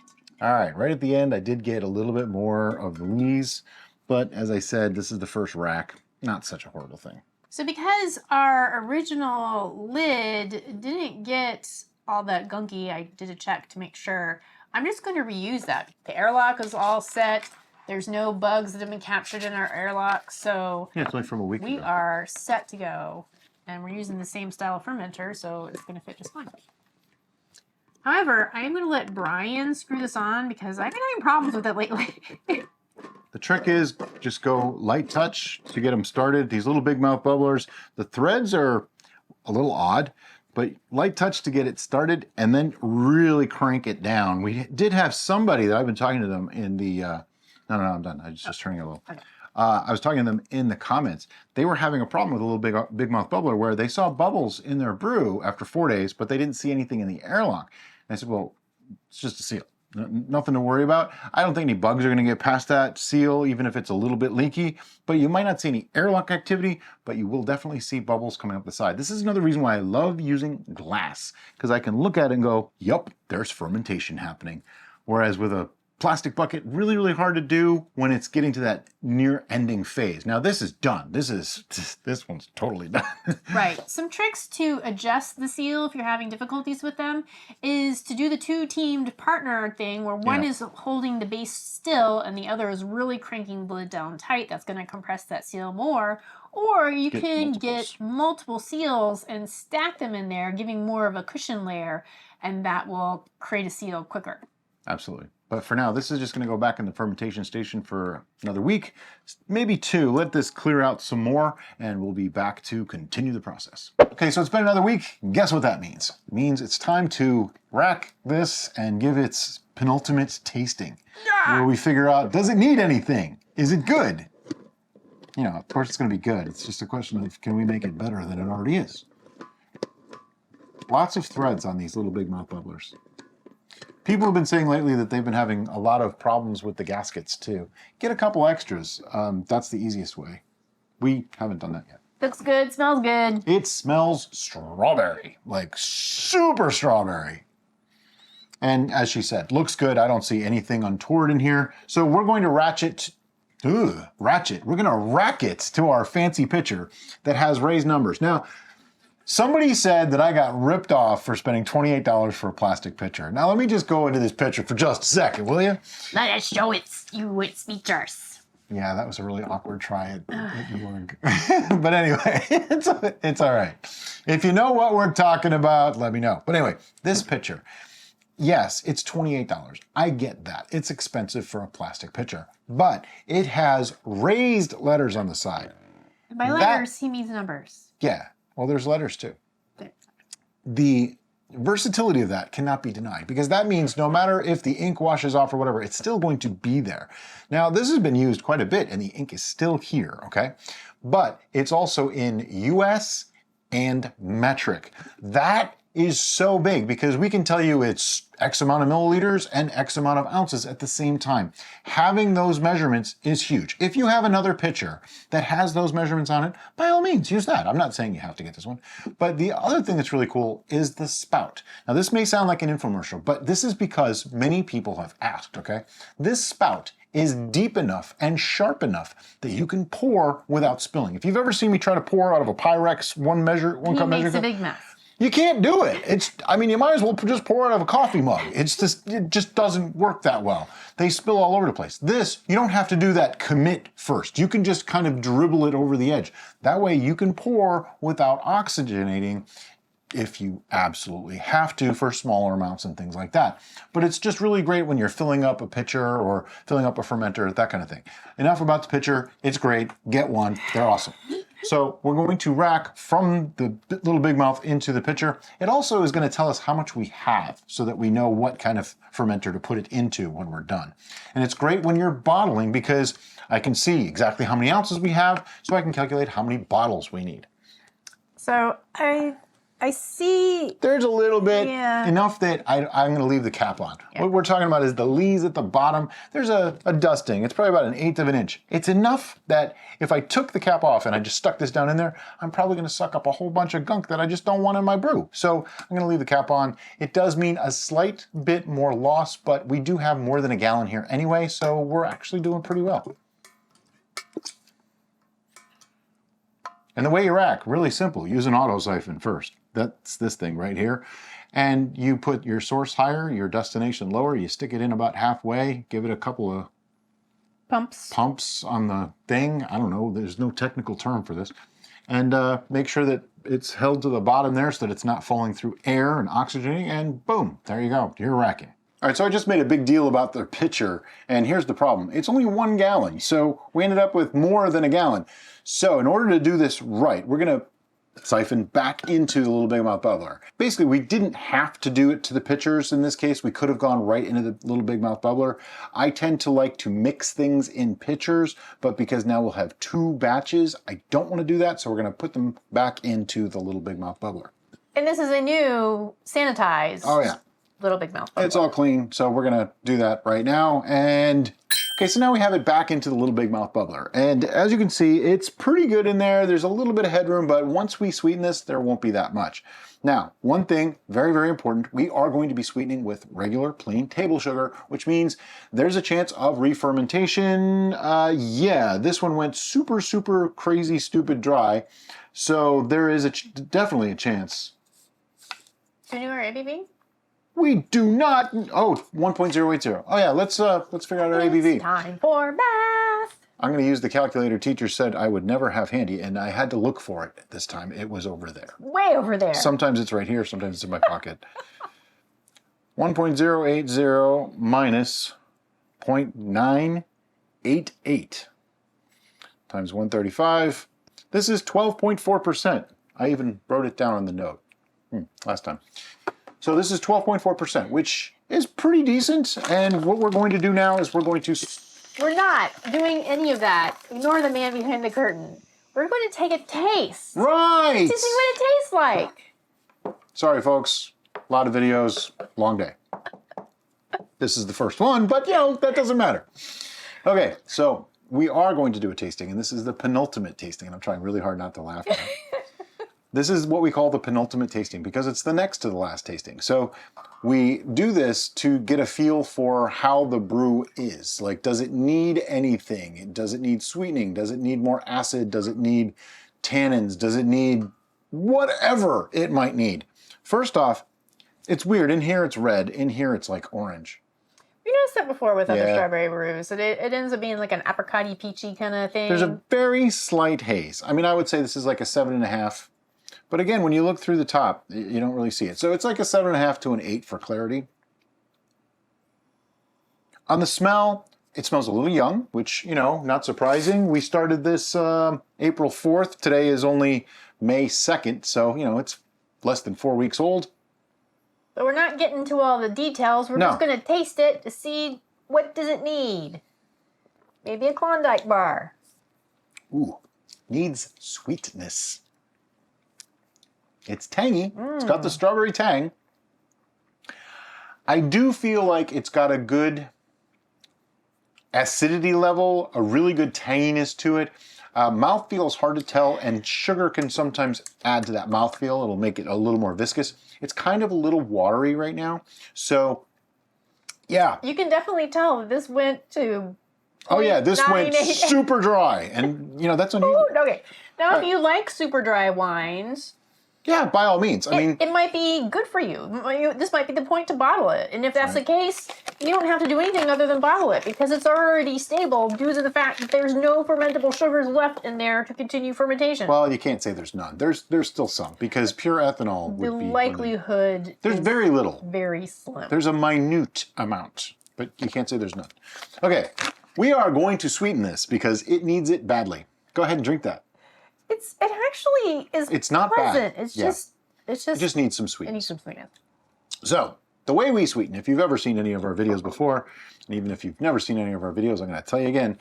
All right, right at the end, I did get a little bit more of the lees, but as I said, this is the first rack. Not such a horrible thing. So because our original lid didn't get all that gunky, I did a check to make sure. I'm just going to reuse that. The airlock is all set. There's no bugs that have been captured in our airlock, so yeah, it's only from a week we ago. are set to go. And we're using the same style of fermenter, so it's going to fit just fine. However, I am going to let Brian screw this on because I've been having problems with it lately. The trick is just go light touch to get them started. These little big mouth bubblers, the threads are a little odd, but light touch to get it started and then really crank it down. We did have somebody that I've been talking to them in the, no, I'm done. I was just turning it a little. Okay. I was talking to them in the comments. They were having a problem with a little big mouth bubbler where they saw bubbles in their brew after 4 days, but they didn't see anything in the airlock. And I said, well, it's just a seal. Nothing to worry about. I don't think any bugs are going to get past that seal, even if it's a little bit leaky, but you might not see any airlock activity, but you will definitely see bubbles coming up the side. This is another reason why I love using glass, because I can look at it and go, yup, there's fermentation happening. Whereas with a plastic bucket, really, really hard to do when it's getting to that near ending phase. Now this is done. This one's totally done. Right. Some tricks to adjust the seal if you're having difficulties with them is to do the two-teamed partner thing where one is holding the base still and the other is really cranking the lid down tight. That's going to compress that seal more. Or you can get multiple seals and stack them in there, giving more of a cushion layer, and that will create a seal quicker. Absolutely. But for now, this is just going to go back in the fermentation station for another week, maybe 2. Let this clear out some more, and we'll be back to continue the process. Okay, so it's been another week. Guess what that means? It means it's time to rack this and give its penultimate tasting, where we figure out, does it need anything? Is it good? You know, of course it's going to be good. It's just a question of, can we make it better than it already is? Lots of threads on these little big mouth bubblers. People have been saying lately that they've been having a lot of problems with the gaskets too. Get a couple extras. That's the easiest way. We haven't done that yet. Looks good, smells good. It smells strawberry, like super strawberry. And as she said, looks good. I don't see anything untoward in here. So we're going to we're going to rack it to our fancy pitcher that has raised numbers. Now, somebody said that I got ripped off for spending $28 for a plastic pitcher. Now let me just go into this pitcher for just a second, will you? Let us show its features. Yeah, that was a really awkward try. It didn't work. But anyway, it's all right. If you know what we're talking about, let me know. But anyway, this pitcher, yes, it's $28. I get that. It's expensive for a plastic pitcher, but it has raised letters on the side. And by letters, he means numbers. Yeah. Well, there's letters too. The versatility of that cannot be denied because that means no matter if the ink washes off or whatever, it's still going to be there. Now, this has been used quite a bit and the ink is still here, okay? But it's also in US and metric. That is so big because we can tell you it's X amount of milliliters and X amount of ounces at the same time. Having those measurements is huge. If you have another pitcher that has those measurements on it, by all means, use that. I'm not saying you have to get this one. But the other thing that's really cool is the spout. Now, this may sound like an infomercial, but this is because many people have asked, okay? This spout is deep enough and sharp enough that you can pour without spilling. If you've ever seen me try to pour out of a Pyrex one cup measure, makes a big mess. You can't do it. I mean, you might as well just pour it out of a coffee mug. It just doesn't work that well. They spill all over the place. This, you don't have to do that commit first. You can just kind of dribble it over the edge. That way you can pour without oxygenating if you absolutely have to for smaller amounts and things like that. But it's just really great when you're filling up a pitcher or filling up a fermenter, that kind of thing. Enough about the pitcher. It's great. Get one. They're awesome. So we're going to rack from the little big mouth into the pitcher. It also is going to tell us how much we have so that we know what kind of fermenter to put it into when we're done. And it's great when you're bottling because I can see exactly how many ounces we have, so I can calculate how many bottles we need. So I see. There's a little bit, enough that I'm going to leave the cap on. Yeah. What we're talking about is the lees at the bottom. There's a dusting. It's probably about 1/8 of an inch. It's enough that if I took the cap off and I just stuck this down in there, I'm probably going to suck up a whole bunch of gunk that I just don't want in my brew. So I'm going to leave the cap on. It does mean a slight bit more loss, but we do have more than a gallon here anyway, so we're actually doing pretty well. And the way you rack, really simple. Use an auto siphon first. That's this thing right here. And you put your source higher, your destination lower. You stick it in about halfway. Give it a couple of pumps on the thing. I don't know. There's no technical term for this. And make sure that it's held to the bottom there so that it's not falling through air and oxygenating. And boom, there you go. You're racking. All right, so I just made a big deal about the pitcher, and here's the problem. It's only 1 gallon, so we ended up with more than a gallon. So in order to do this right, we're gonna siphon back into the little big mouth bubbler. Basically, we didn't have to do it to the pitchers in this case. We could have gone right into the little big mouth bubbler. I tend to like to mix things in pitchers, but because now we'll have 2 batches, I don't wanna do that, so we're gonna put them back into the little big mouth bubbler. And this is a new sanitized. Oh yeah. Little big mouth bubbler. It's all clean, so we're gonna do that right now. And okay, so now we have it back into the little big mouth bubbler. And as you can see, it's pretty good in there. There's a little bit of headroom, but once we sweeten this, there won't be that much. Now, one thing, very, very important, we are going to be sweetening with regular plain table sugar, which means there's a chance of re-fermentation. Yeah, this one went super, super crazy, stupid dry. So there is definitely a chance. Do you know our ABV? We do not. Oh, 1.080. Oh yeah, let's figure out our ABV. It's time for math. I'm going to use the calculator teacher said I would never have handy, and I had to look for it this time. It was over there. Way over there. Sometimes it's right here, sometimes it's in my pocket. 1.080 minus 0.988 times 135. This is 12.4%. I even wrote it down on the note last time. So this is 12.4%, which is pretty decent. And what we're going to do now is we're going to... We're not doing any of that. Ignore the man behind the curtain. We're going to take a taste. Right! To see what it tastes like. Sorry, folks. A lot of videos, long day. This is the first one, but you know, that doesn't matter. Okay, so we are going to do a tasting, and this is the penultimate tasting, and I'm trying really hard not to laugh at it. This is what we call the penultimate tasting because it's the next to the last tasting. So we do this to get a feel for how the brew is. Like, does it need anything? Does it need sweetening? Does it need more acid? Does it need tannins? Does it need whatever it might need? First off, it's weird. In here it's red. In here it's like orange. We noticed that before with other strawberry brews. It ends up being like an apricot-y, peachy kind of thing. There's a very slight haze. I mean, I would say this is like a 7.5. But again, when you look through the top, you don't really see it. So it's like a 7.5 to an 8 for clarity. On the smell, it smells a little young, which, you know, not surprising. We started this April 4th. Today is only May 2nd, so, you know, it's less than 4 weeks old. But we're not getting to all the details. We're just going to taste it to see what does it need. Maybe a Klondike bar. Ooh, needs sweetness. It's tangy. It's got the strawberry tang. I do feel like it's got a good acidity level, a really good tanginess to it. Mouthfeel is hard to tell, and sugar can sometimes add to that mouthfeel. It'll make it a little more viscous. It's kind of a little watery right now. So, yeah. You can definitely tell that this went to... Oh yeah, this went super dry. And, you know, that's unusual. Okay. Now, if you like super dry wines... Yeah, by all means. I mean, it might be good for you. This might be the point to bottle it. And if that's the case, you don't have to do anything other than bottle it because it's already stable due to the fact that there's no fermentable sugars left in there to continue fermentation. well, you can't say there's none. There's still some because pure ethanol would be... The likelihood there's very little. Very slim. There's a minute amount, but you can't say there's none. Okay, we are going to sweeten this because it needs it badly. Go ahead and drink that. It actually is. It's not pleasant. bad. It just needs some sweetness. It needs some sweetness. So the way we sweeten, if you've ever seen any of our videos before, and even if you've never seen any of our videos, I'm going to tell you again.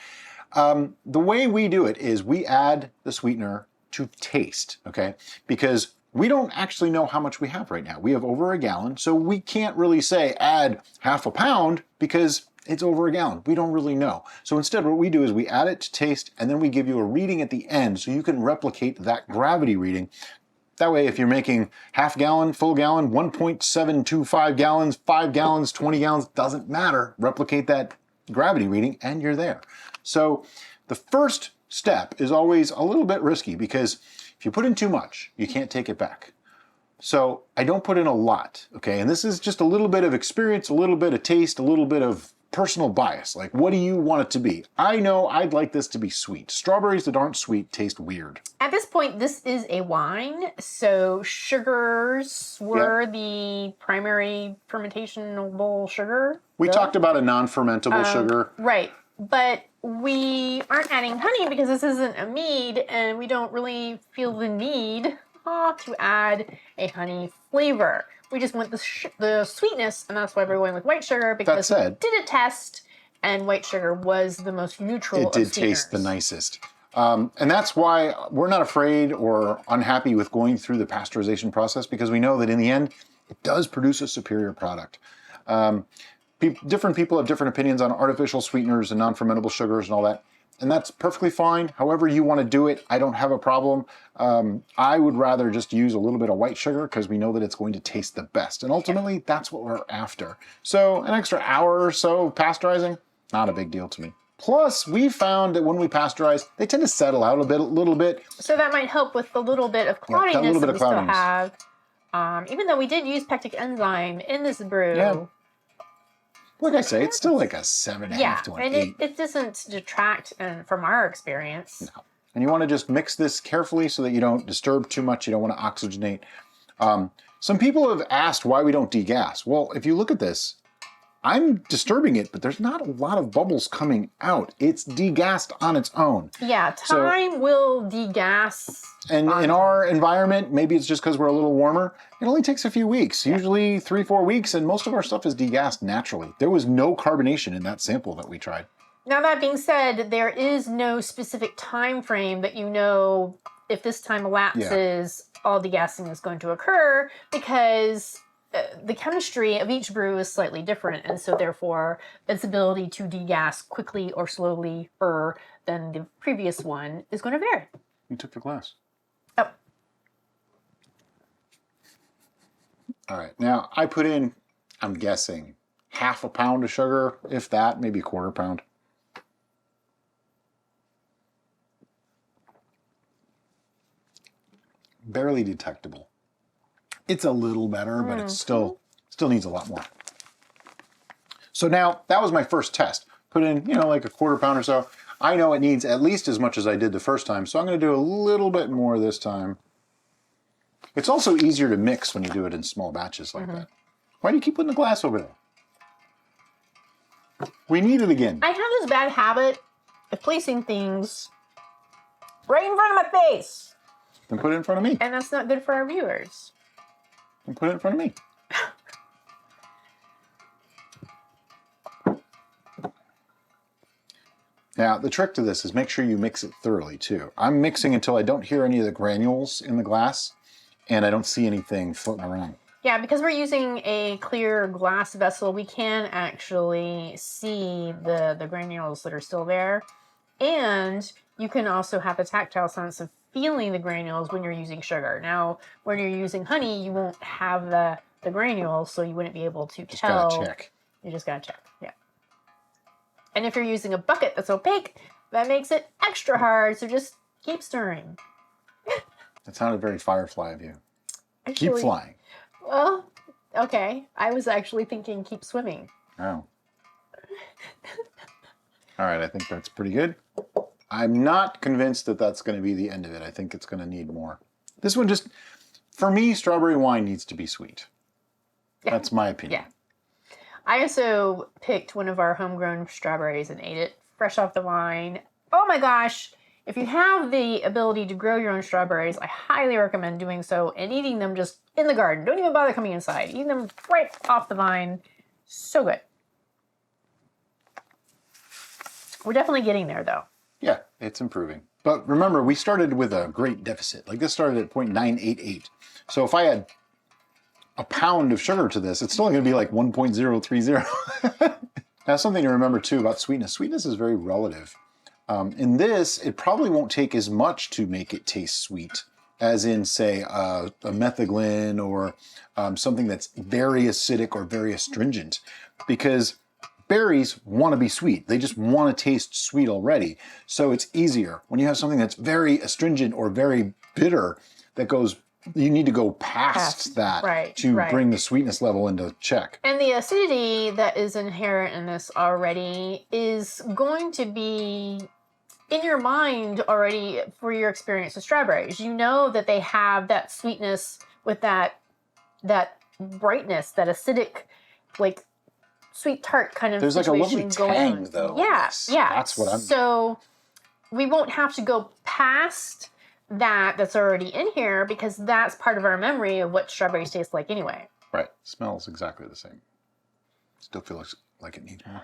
The way we do it is we add the sweetener to taste, okay? Because we don't actually know how much we have right now. We have over a gallon, so we can't really say add half a pound because it's over a gallon. We don't really know. So instead what we do is we add it to taste and then we give you a reading at the end so you can replicate that gravity reading. That way if you're making half gallon, full gallon, 1.725 gallons, 5 gallons, 20 gallons, doesn't matter. Replicate that gravity reading and you're there. So the first step is always a little bit risky because if you put in too much, you can't take it back. So I don't put in a lot, okay? And this is just a little bit of experience, a little bit of taste, a little bit of personal bias. Like, what do you want it to be? I know I'd like this to be sweet. Strawberries that aren't sweet taste weird. At this point, this is a wine, so sugars were the primary fermentationable sugar. We talked about a non-fermentable sugar. Right, but we aren't adding honey because this isn't a mead, and we don't really feel the need to add a honey flavor. We just want the sweetness, and that's why we're going with white sugar because we did a test, and white sugar was the most neutral of sweeteners. It did taste the nicest. And that's why we're not afraid or unhappy with going through the pasteurization process because we know that in the end, it does produce a superior product. Different people have different opinions on artificial sweeteners and non-fermentable sugars and all that. And that's perfectly fine. However you want to do it, I don't have a problem. I would rather just use a little bit of white sugar because we know that it's going to taste the best. And ultimately, that's what we're after. So an extra hour or so pasteurizing, not a big deal to me. Plus, we found that when we pasteurize, they tend to settle out a little bit. So that might help with the little bit of cloudiness that we still have. Even though we did use pectic enzyme in this brew. Yeah. Like I say, it's still like a 7.5 to an 8. And it doesn't detract from our experience. No. And you want to just mix this carefully so that you don't disturb too much. You don't want to oxygenate. Some people have asked why we don't degas. Well, if you look at this, I'm disturbing it, but there's not a lot of bubbles coming out. It's degassed on its own. Yeah, time will degas. And in our environment, maybe it's just because we're a little warmer, it only takes a few weeks, usually 3-4 weeks, and most of our stuff is degassed naturally. There was no carbonation in that sample that we tried. Now that being said, there is no specific time frame that you know if this time elapses, all degassing is going to occur because the chemistry of each brew is slightly different, and so therefore its ability to degas quickly or slowly than the previous one is going to vary. You took the glass. Oh. All right, now I put in, I'm guessing, half a pound of sugar, if that, maybe a quarter pound. Barely detectable. It's a little better, but it still needs a lot more. So now, that was my first test. Put in, like a quarter pound or so. I know it needs at least as much as I did the first time, so I'm going to do a little bit more this time. It's also easier to mix when you do it in small batches like that. Why do you keep putting the glass over there? We need it again. I have this bad habit of placing things right in front of my face. Then put it in front of me. And that's not good for our viewers. And put it in front of me. Now, the trick to this is make sure you mix it thoroughly, too. I'm mixing until I don't hear any of the granules in the glass, and I don't see anything floating around. Yeah, because we're using a clear glass vessel, we can actually see the granules that are still there. And you can also have the tactile sense of feeling the granules when you're using sugar. Now, when you're using honey, you won't have the granules, so you wouldn't be able to tell. Just gotta check. You just gotta check, yeah. And if you're using a bucket that's opaque, that makes it extra hard, so just keep stirring. That sounded very Firefly of you. Keep flying. Well, okay. I was actually thinking keep swimming. Oh. All right, I think that's pretty good. I'm not convinced that that's going to be the end of it. I think it's going to need more. This one just, for me, strawberry wine needs to be sweet. Yeah. That's my opinion. Yeah. I also picked one of our homegrown strawberries and ate it fresh off the vine. Oh my gosh. If you have the ability to grow your own strawberries, I highly recommend doing so and eating them just in the garden. Don't even bother coming inside. Eating them right off the vine. So good. We're definitely getting there, though. Yeah, it's improving. But remember, we started with a great deficit. Like this started at 0.988. So if I add a pound of sugar to this, it's still going to be like 1.030. Now, something to remember, too, about sweetness. Sweetness is very relative. In this, it probably won't take as much to make it taste sweet as in, say, a metheglin or something that's very acidic or very astringent. Because berries want to be sweet. They just want to taste sweet already. So it's easier. When you have something that's very astringent or very bitter, that goes, you need to go past that to bring the sweetness level into check. And the acidity that is inherent in this already is going to be in your mind already for your experience with strawberries. You know that they have that sweetness with that brightness, that acidic, like, sweet tart kind of situation. There's like a lovely tang, on. though. Yeah, yeah. That's what I'm... So we won't have to go past that's already in here because that's part of our memory of what strawberries taste like anyway. Right. Smells exactly the same. Still feels like it needs more.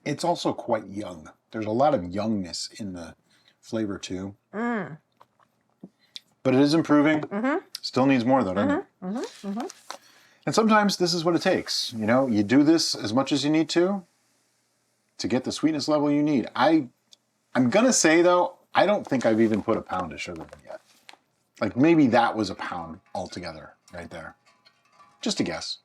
It's also quite young. There's a lot of youngness in the flavor, too. Mm. But it is improving. Mm-hmm. Still needs more, though, doesn't it? Mm-hmm. Mm-hmm. And sometimes this is what it takes. You know, you do this as much as you need to get the sweetness level you need. I'm going to say, though, I don't think I've even put a pound of sugar in yet. Like, maybe that was a pound altogether right there. Just a guess.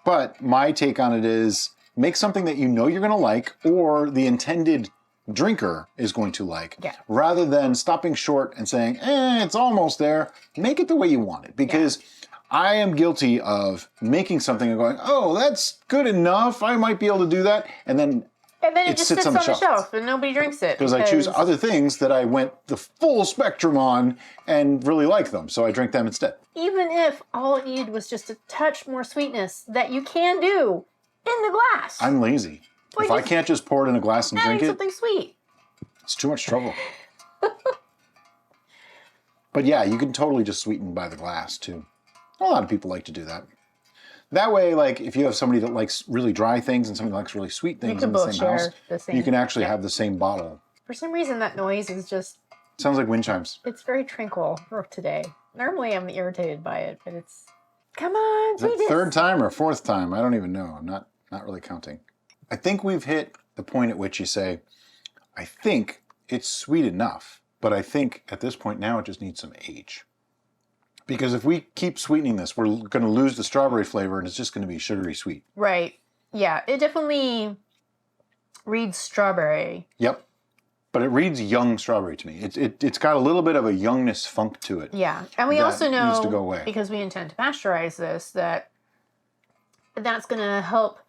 But my take on it is make something that you know you're going to like or the intended drinker is going to like, rather than stopping short and saying, it's almost there. Make it the way you want it. Because... I am guilty of making something and going, oh, that's good enough. I might be able to do that. And then it just sits on the shelf and nobody drinks it. Because I choose other things that I went the full spectrum on and really like them. So I drink them instead. Even if all it needed was just a touch more sweetness that you can do in the glass. I'm lazy. If I can't just pour it in a glass and drink it, something sweet. It's too much trouble. But yeah, you can totally just sweeten by the glass too. A lot of people like to do that. That way, like, if you have somebody that likes really dry things and somebody that likes really sweet things in the same house, you can actually have the same bottle. For some reason, that noise is just... Sounds like wind chimes. It's very tranquil for today. Normally, I'm irritated by it, but it's... Come on, sweetness! Is it third time or fourth time? I don't even know. I'm not really counting. I think we've hit the point at which you say, I think it's sweet enough, but I think at this point now it just needs some age. Because if we keep sweetening this, we're going to lose the strawberry flavor and it's just going to be sugary sweet. Right. Yeah, it definitely reads strawberry. Yep. But it reads young strawberry to me. It's got a little bit of a youngness funk to it. Yeah. And we also know, needs to go away. Because we intend to pasteurize this, that's going to help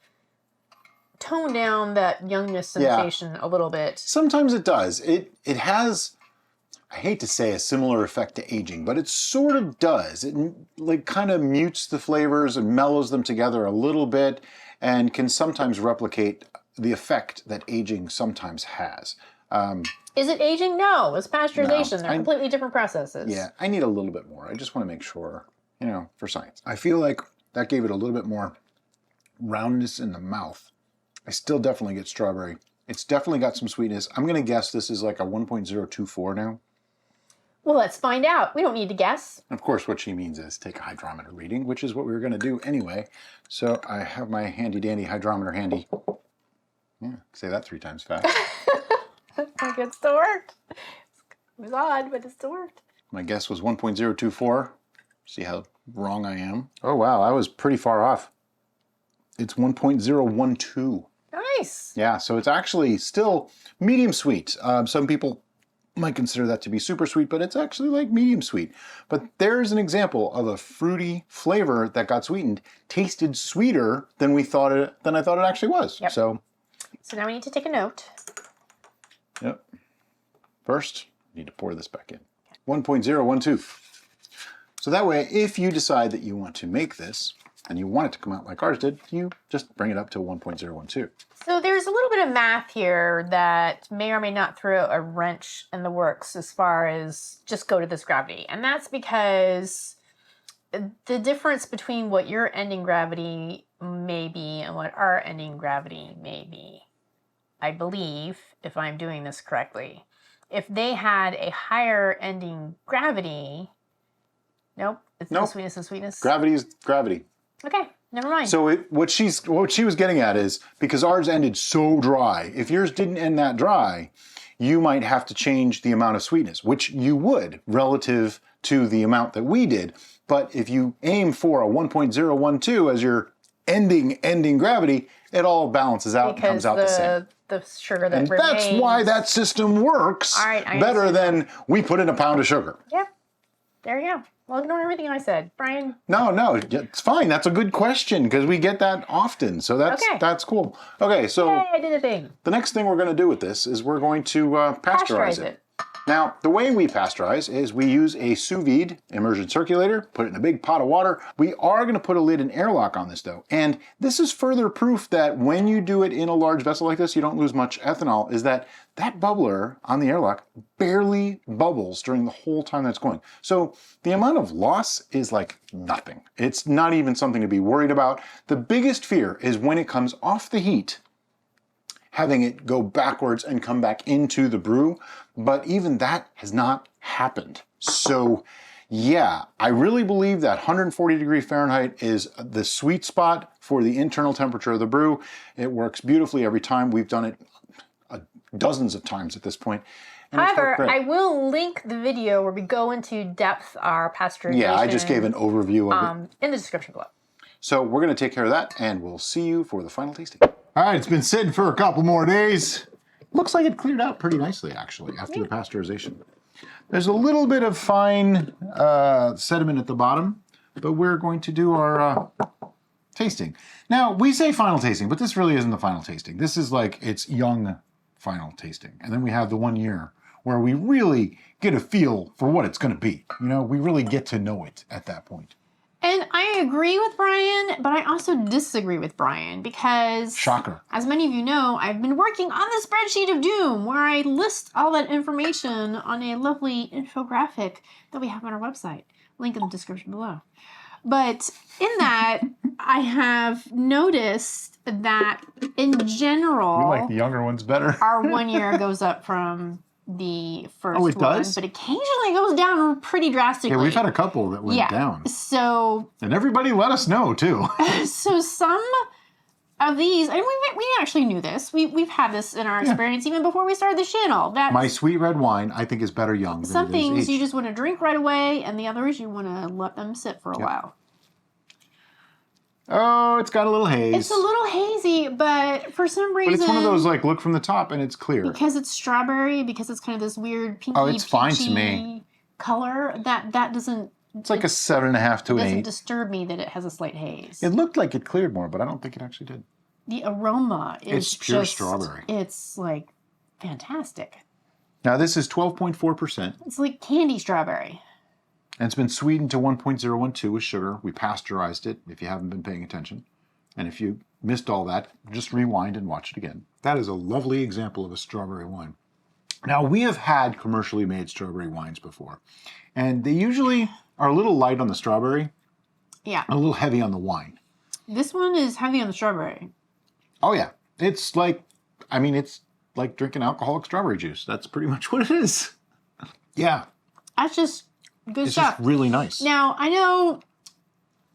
tone down that youngness sensation a little bit. Sometimes it does. It has... I hate to say a similar effect to aging, but it sort of does. It like kind of mutes the flavors and mellows them together a little bit and can sometimes replicate the effect that aging sometimes has. Is it aging? No, it's pasteurization. They're completely different processes. Yeah, I need a little bit more. I just want to make sure, you know, for science. I feel like that gave it a little bit more roundness in the mouth. I still definitely get strawberry. It's definitely got some sweetness. I'm going to guess this is like a 1.024 now. Well, let's find out. We don't need to guess. Of course, what she means is take a hydrometer reading, which is what we were going to do anyway. So I have my handy-dandy hydrometer handy. Yeah, say that 3 times fast. It still worked. It was odd, but it still worked. My guess was 1.024. See how wrong I am? Oh, wow, I was pretty far off. It's 1.012. Nice. Yeah, so it's actually still medium sweet. Some people might consider that to be super sweet, but it's actually like medium sweet. But there's an example of a fruity flavor that got sweetened, tasted sweeter than I thought it actually was. Yep. So now we need to take a note. Yep. First, I need to pour this back in. 1.012. So that way, if you decide that you want to make this, and you want it to come out like ours did, you just bring it up to 1.012. So there's a little bit of math here that may or may not throw a wrench in the works as far as just go to this gravity. And that's because the difference between what your ending gravity may be and what our ending gravity may be, I believe, if I'm doing this correctly, if they had a higher ending gravity, nope, it's no sweetness and sweetness. Gravity is gravity. Okay, never mind. So what she was getting at is, because ours ended so dry, if yours didn't end that dry, you might have to change the amount of sweetness, which you would relative to the amount that we did. But if you aim for a 1.012 as your ending gravity, it all balances out and comes out the same. The sugar that and remains. That's why that system works better than we put in a pound of sugar. Yep. There you go. Well, ignore everything I said. Brian? No, it's fine. That's a good question because we get that often. So that's cool. Okay, so yay, I did a thing. The next thing we're going to do with this is we're going to pasteurize it. Now, the way we pasteurize is we use a sous vide immersion circulator, put it in a big pot of water. We are going to put a lid and airlock on this though. And this is further proof that when you do it in a large vessel like this, you don't lose much ethanol, is that bubbler on the airlock barely bubbles during the whole time that's going. So the amount of loss is like nothing. It's not even something to be worried about. The biggest fear is when it comes off the heat, having it go backwards and come back into the brew, but even that has not happened. So yeah, I really believe that 140 degree Fahrenheit is the sweet spot for the internal temperature of the brew. It works beautifully every time. We've done it dozens of times at this point. However, I will link the video where we go into depth our pasteurization. Yeah, I just gave an overview of it. In the description below. So we're going to take care of that, and we'll see you for the final tasting. All right, it's been sitting for a couple more days. Looks like it cleared out pretty nicely, actually, after the pasteurization. There's a little bit of fine sediment at the bottom, but we're going to do our tasting. Now, we say final tasting, but this really isn't the final tasting. This is like its young final tasting. And then we have the 1 year where we really get a feel for what it's going to be. You know, we really get to know it at that point. And I agree with Brian, but I also disagree with Brian because, shocker, as many of you know, I've been working on the spreadsheet of doom where I list all that information on a lovely infographic that we have on our website. Link in the description below. But in that, I have noticed that in general, we like the younger ones better. Our 1 year goes up from the first one. Oh, it does? But occasionally it goes down pretty drastically. Yeah, we've had a couple that went down. So, and everybody let us know too. So some of these, and we actually knew this. We've had this in our experience even before we started the channel. My sweet red wine, I think, is better young than some things aged. You just want to drink right away, and the others you want to let them sit for a while. Oh, it's got a little haze. It's a little hazy, but for some reason... But it's one of those, like, look from the top and it's clear. Because it's strawberry, because it's kind of this weird pinky, it's fine to me. Color, that doesn't... It's like a 7.5 to an 8. It doesn't disturb me that it has a slight haze. It looked like it cleared more, but I don't think it actually did. The aroma is It's pure strawberry. It's, like, fantastic. Now, this is 12.4%. It's like candy strawberry. And it's been sweetened to 1.012 with sugar. We pasteurized it, if you haven't been paying attention. And if you missed all that, just rewind and watch it again. That is a lovely example of a strawberry wine. Now, we have had commercially made strawberry wines before. And they usually are a little light on the strawberry. Yeah. And a little heavy on the wine. This one is heavy on the strawberry. Oh, yeah. It's like, I mean, it's like drinking alcoholic strawberry juice. That's pretty much what it is. Yeah. That's just... good it's stuff. Just really nice. Now, I know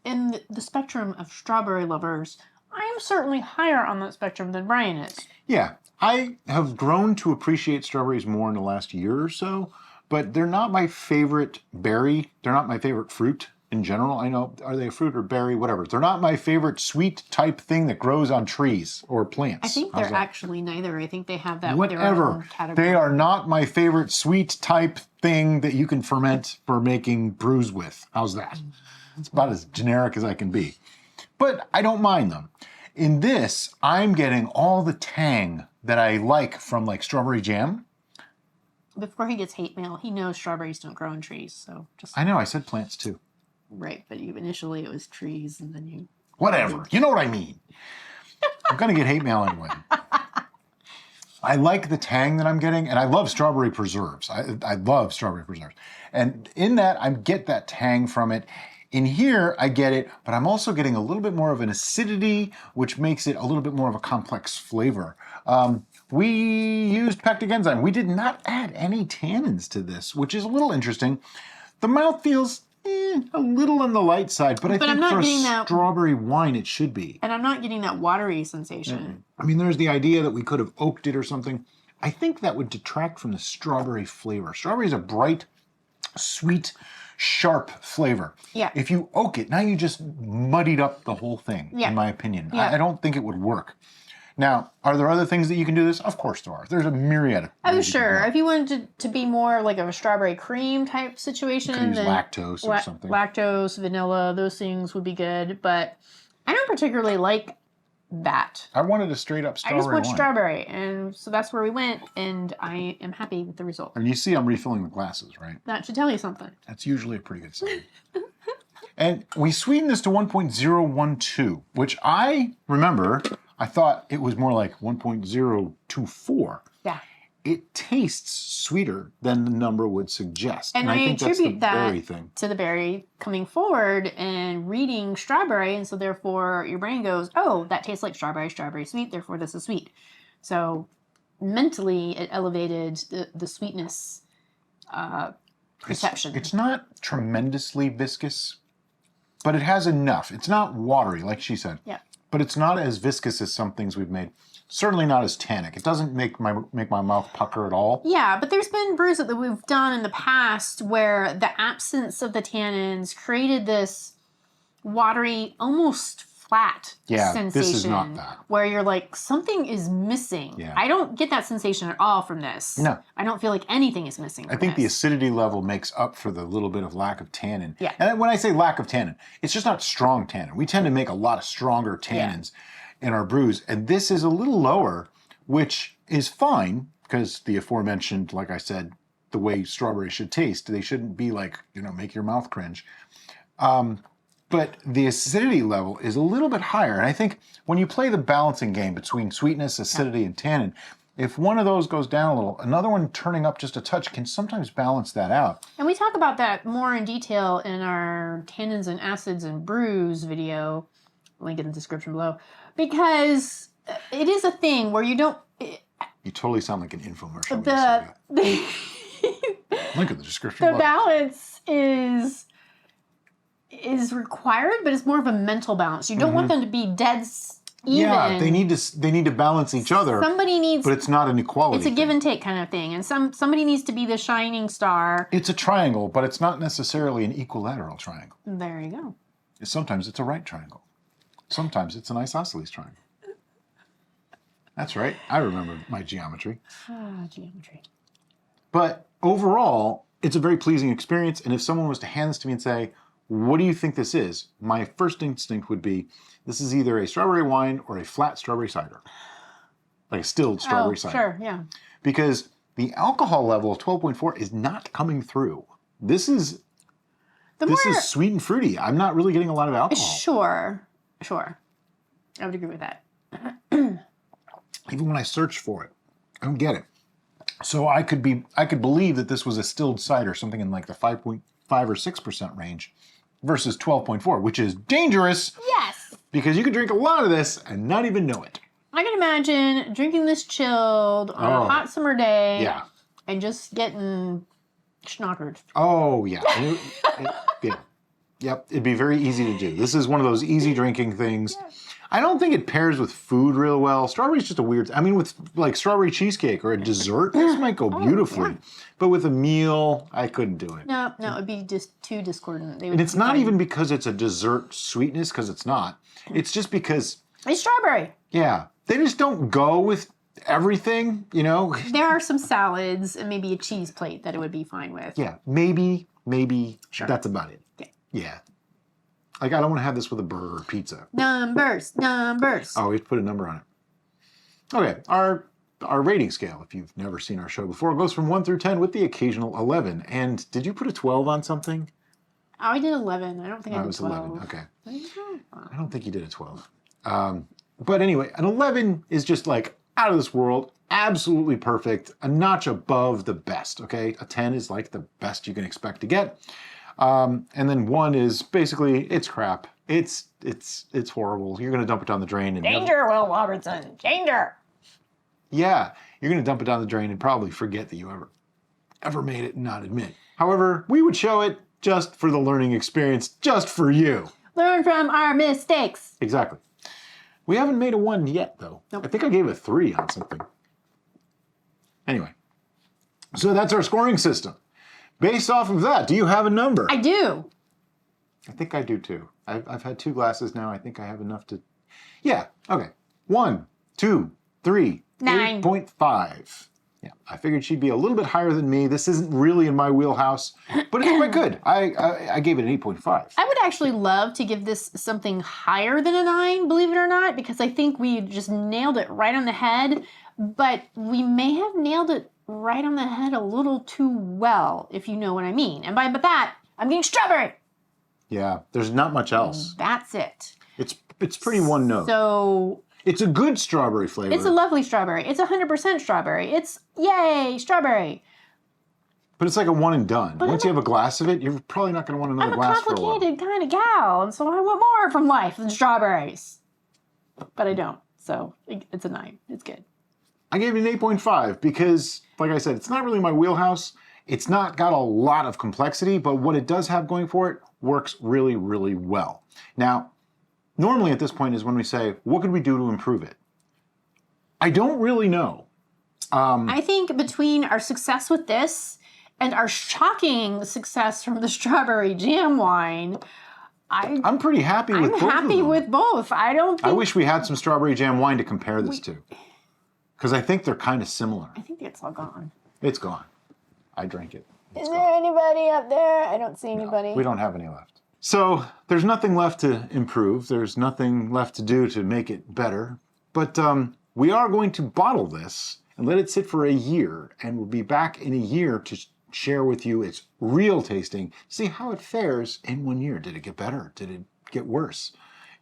in the spectrum of strawberry lovers, I am certainly higher on that spectrum than Brian is. Yeah, I have grown to appreciate strawberries more in the last year or so, but they're not my favorite berry. They're not my favorite fruit. in general. I know, are they a fruit or berry? Whatever. They're not my favorite sweet type thing that grows on trees or plants. I think they're actually neither. I think they have that whatever. their own category. They are not my favorite sweet type thing that you can ferment for making brews with. How's that? It's about as generic as I can be. But I don't mind them. In this, I'm getting all the tang that I like from like strawberry jam. Before he gets hate mail, he knows strawberries don't grow on trees. So just I know, I said plants too. right, but initially it was trees, and then you. Whatever, you know what I mean. I'm gonna get hate mail anyway. I like the tang that I'm getting, and I love strawberry preserves. I love strawberry preserves, and in that I get that tang from it. In here, I get it, but I'm also getting a little bit more of an acidity, which makes it a little bit more of a complex flavor. We used pectic enzyme. We did not add any tannins to this, which is a little interesting. The mouth feels a little on the light side, but I think for a strawberry wine, it should be. And I'm not getting that watery sensation. I mean, there's the idea that we could have oaked it or something. I think that would detract from the strawberry flavor. Strawberry is a bright, sweet, sharp flavor. Yeah. If you oak it, now you just muddied up the whole thing, in my opinion. Yeah. I don't think it would work. Now, are there other things that you can do this? Of course there are. There's a myriad of Oh, sure. If you wanted to be more like a strawberry cream type situation, you could use lactose or something. Lactose, vanilla, those things would be good. But I don't particularly like that. I wanted a straight up strawberry I just want wine. Strawberry, and so that's where we went, and I am happy with the result. And you see I'm refilling the glasses, right? That should tell you something. That's usually a pretty good sign. And we sweetened this to 1.012, which I remember, I thought it was more like 1.024. Yeah. It tastes sweeter than the number would suggest. And I think attribute that's the that berry thing. to the berry coming forward and reading strawberry, and so therefore your brain goes, oh, that tastes like strawberry, strawberry sweet, therefore this is sweet. So mentally it elevated the sweetness perception. It's not tremendously viscous, but it has enough. It's not watery, like she said. Yeah. But it's not as viscous as some things we've made. Certainly not as tannic. It doesn't make my mouth pucker at all. Yeah, but there's been brews that we've done in the past where the absence of the tannins created this watery, almost flat sensation. This is not that. Where you're like, something is missing. Yeah. I don't get that sensation at all from this. No. I don't feel like anything is missing from I think the this. acidity level makes up for the little bit of lack of tannin. Yeah. And when I say lack of tannin, it's just not strong tannin. We tend to make a lot of stronger tannins in our brews, and this is a little lower, which is fine, because the aforementioned, like I said, the way strawberries should taste, they shouldn't be like, make your mouth cringe. But the acidity level is a little bit higher, and I think when you play the balancing game between sweetness, acidity, and tannin, if one of those goes down a little, another one turning up just a touch can sometimes balance that out. And we talk about that more in detail in our tannins and acids and brews video, link in the description below, because it is a thing where you don't... You totally sound like an infomercial. Link in the description below. The balance is required, but it's more of a mental balance. You don't want them to be dead even. Yeah, they need to balance each other. Somebody needs, but it's not an equality. It's a give and take kind of thing, and somebody needs to be the shining star. It's a triangle, but it's not necessarily an equilateral triangle. There you go. Sometimes it's a right triangle. Sometimes it's an isosceles triangle. That's right. I remember my geometry. Geometry. But overall, it's a very pleasing experience. And if someone was to hand this to me and say, what do you think this is? My first instinct would be, this is either a strawberry wine or a flat strawberry cider. Like a stilled strawberry cider. Sure, yeah. Because the alcohol level of 12.4 is not coming through. This is sweet and fruity. I'm not really getting a lot of alcohol. Sure. I would agree with that. Even when I search for it, I don't get it. So I could believe that this was a stilled cider, something in like the 5.5 or 6% range, versus 12.4, which is dangerous. Yes. Because you could drink a lot of this and not even know it. I can imagine drinking this chilled on a hot summer day. Yeah. And just getting schnockered. Oh, yeah. Yeah. Yep. It'd be very easy to do. This is one of those easy drinking things. I don't think it pairs with food real well. Strawberry's just a weird, I mean, with like strawberry cheesecake or a dessert, this might go beautifully. But with a meal, I couldn't do it. No, it would be just too discordant. And it's not even because it's a dessert sweetness, because it's not. It's just because... It's strawberry. Yeah. They just don't go with everything, you know? There are some salads and maybe a cheese plate that it would be fine with. Yeah, maybe, sure. That's about it. Okay. Yeah. Like, I don't want to have this with a burger or pizza. Numbers. Oh, we have to put a number on it. Okay, our rating scale, if you've never seen our show before, goes from 1 through 10 with the occasional 11. And did you put a 12 on something? Oh, I did 11. I don't think I did 12. 11, okay. I don't think you did a 12. But anyway, an 11 is just like out of this world, absolutely perfect, a notch above the best, okay? A 10 is like the best you can expect to get. And then 1 is basically, it's crap. It's horrible. You're gonna dump it down the drain. And Danger, Will Robertson, danger. Yeah, you're gonna dump it down the drain and probably forget that you ever made it and not admit. However, we would show it just for the learning experience, just for you. Learn from our mistakes. Exactly. We haven't made a 1 yet, though. Nope. I think I gave a 3 on something. Anyway, so that's our scoring system. Based off of that, do you have a number? I do. I think I do too. I've had 2 glasses now. I think I have enough to... Yeah, okay. 1, 2, 3, 9. 8.5. Yeah, I figured she'd be a little bit higher than me. This isn't really in my wheelhouse, but it's quite good. I gave it an 8.5. I would actually love to give this something higher than a 9, believe it or not, because I think we just nailed it right on the head, but we may have nailed it right on the head a little too well, if you know what I mean. And by that, I'm getting strawberry. Yeah, there's not much else. That's it. It's pretty one note. So... It's a good strawberry flavor. It's a lovely strawberry. It's 100% strawberry. It's, yay, strawberry. But it's like a one and done. But Once you have a glass of it, you're probably not going to want another glass for a while. I'm a complicated kind of gal, and so I want more from life than strawberries. But I don't, so it's a 9. It's good. I gave it an 8.5 because, like I said, it's not really my wheelhouse. It's not got a lot of complexity, but what it does have going for it works really, really well. Now, normally at this point is when we say, what could we do to improve it? I don't really know. I think between our success with this and our shocking success from the strawberry jam wine, I'm pretty happy with both. I'm happy with both. I wish we had some strawberry jam wine to compare this to. Because I think they're kind of similar. I think it's all gone. It's gone. I drank it. Is there anybody up there? I don't see anybody. No, we don't have any left. So there's nothing left to improve. There's nothing left to do to make it better. But we are going to bottle this and let it sit for a year. And we'll be back in a year to share with you its real tasting. See how it fares in 1 year. Did it get better? Did it get worse?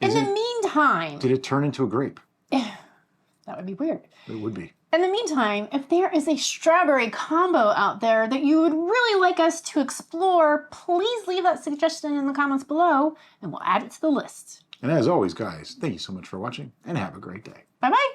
In the meantime... Did it turn into a grape? That would be weird. It would be. In the meantime, if there is a strawberry combo out there that you would really like us to explore, please leave that suggestion in the comments below, and we'll add it to the list. And as always, guys, thank you so much for watching, and have a great day. Bye-bye.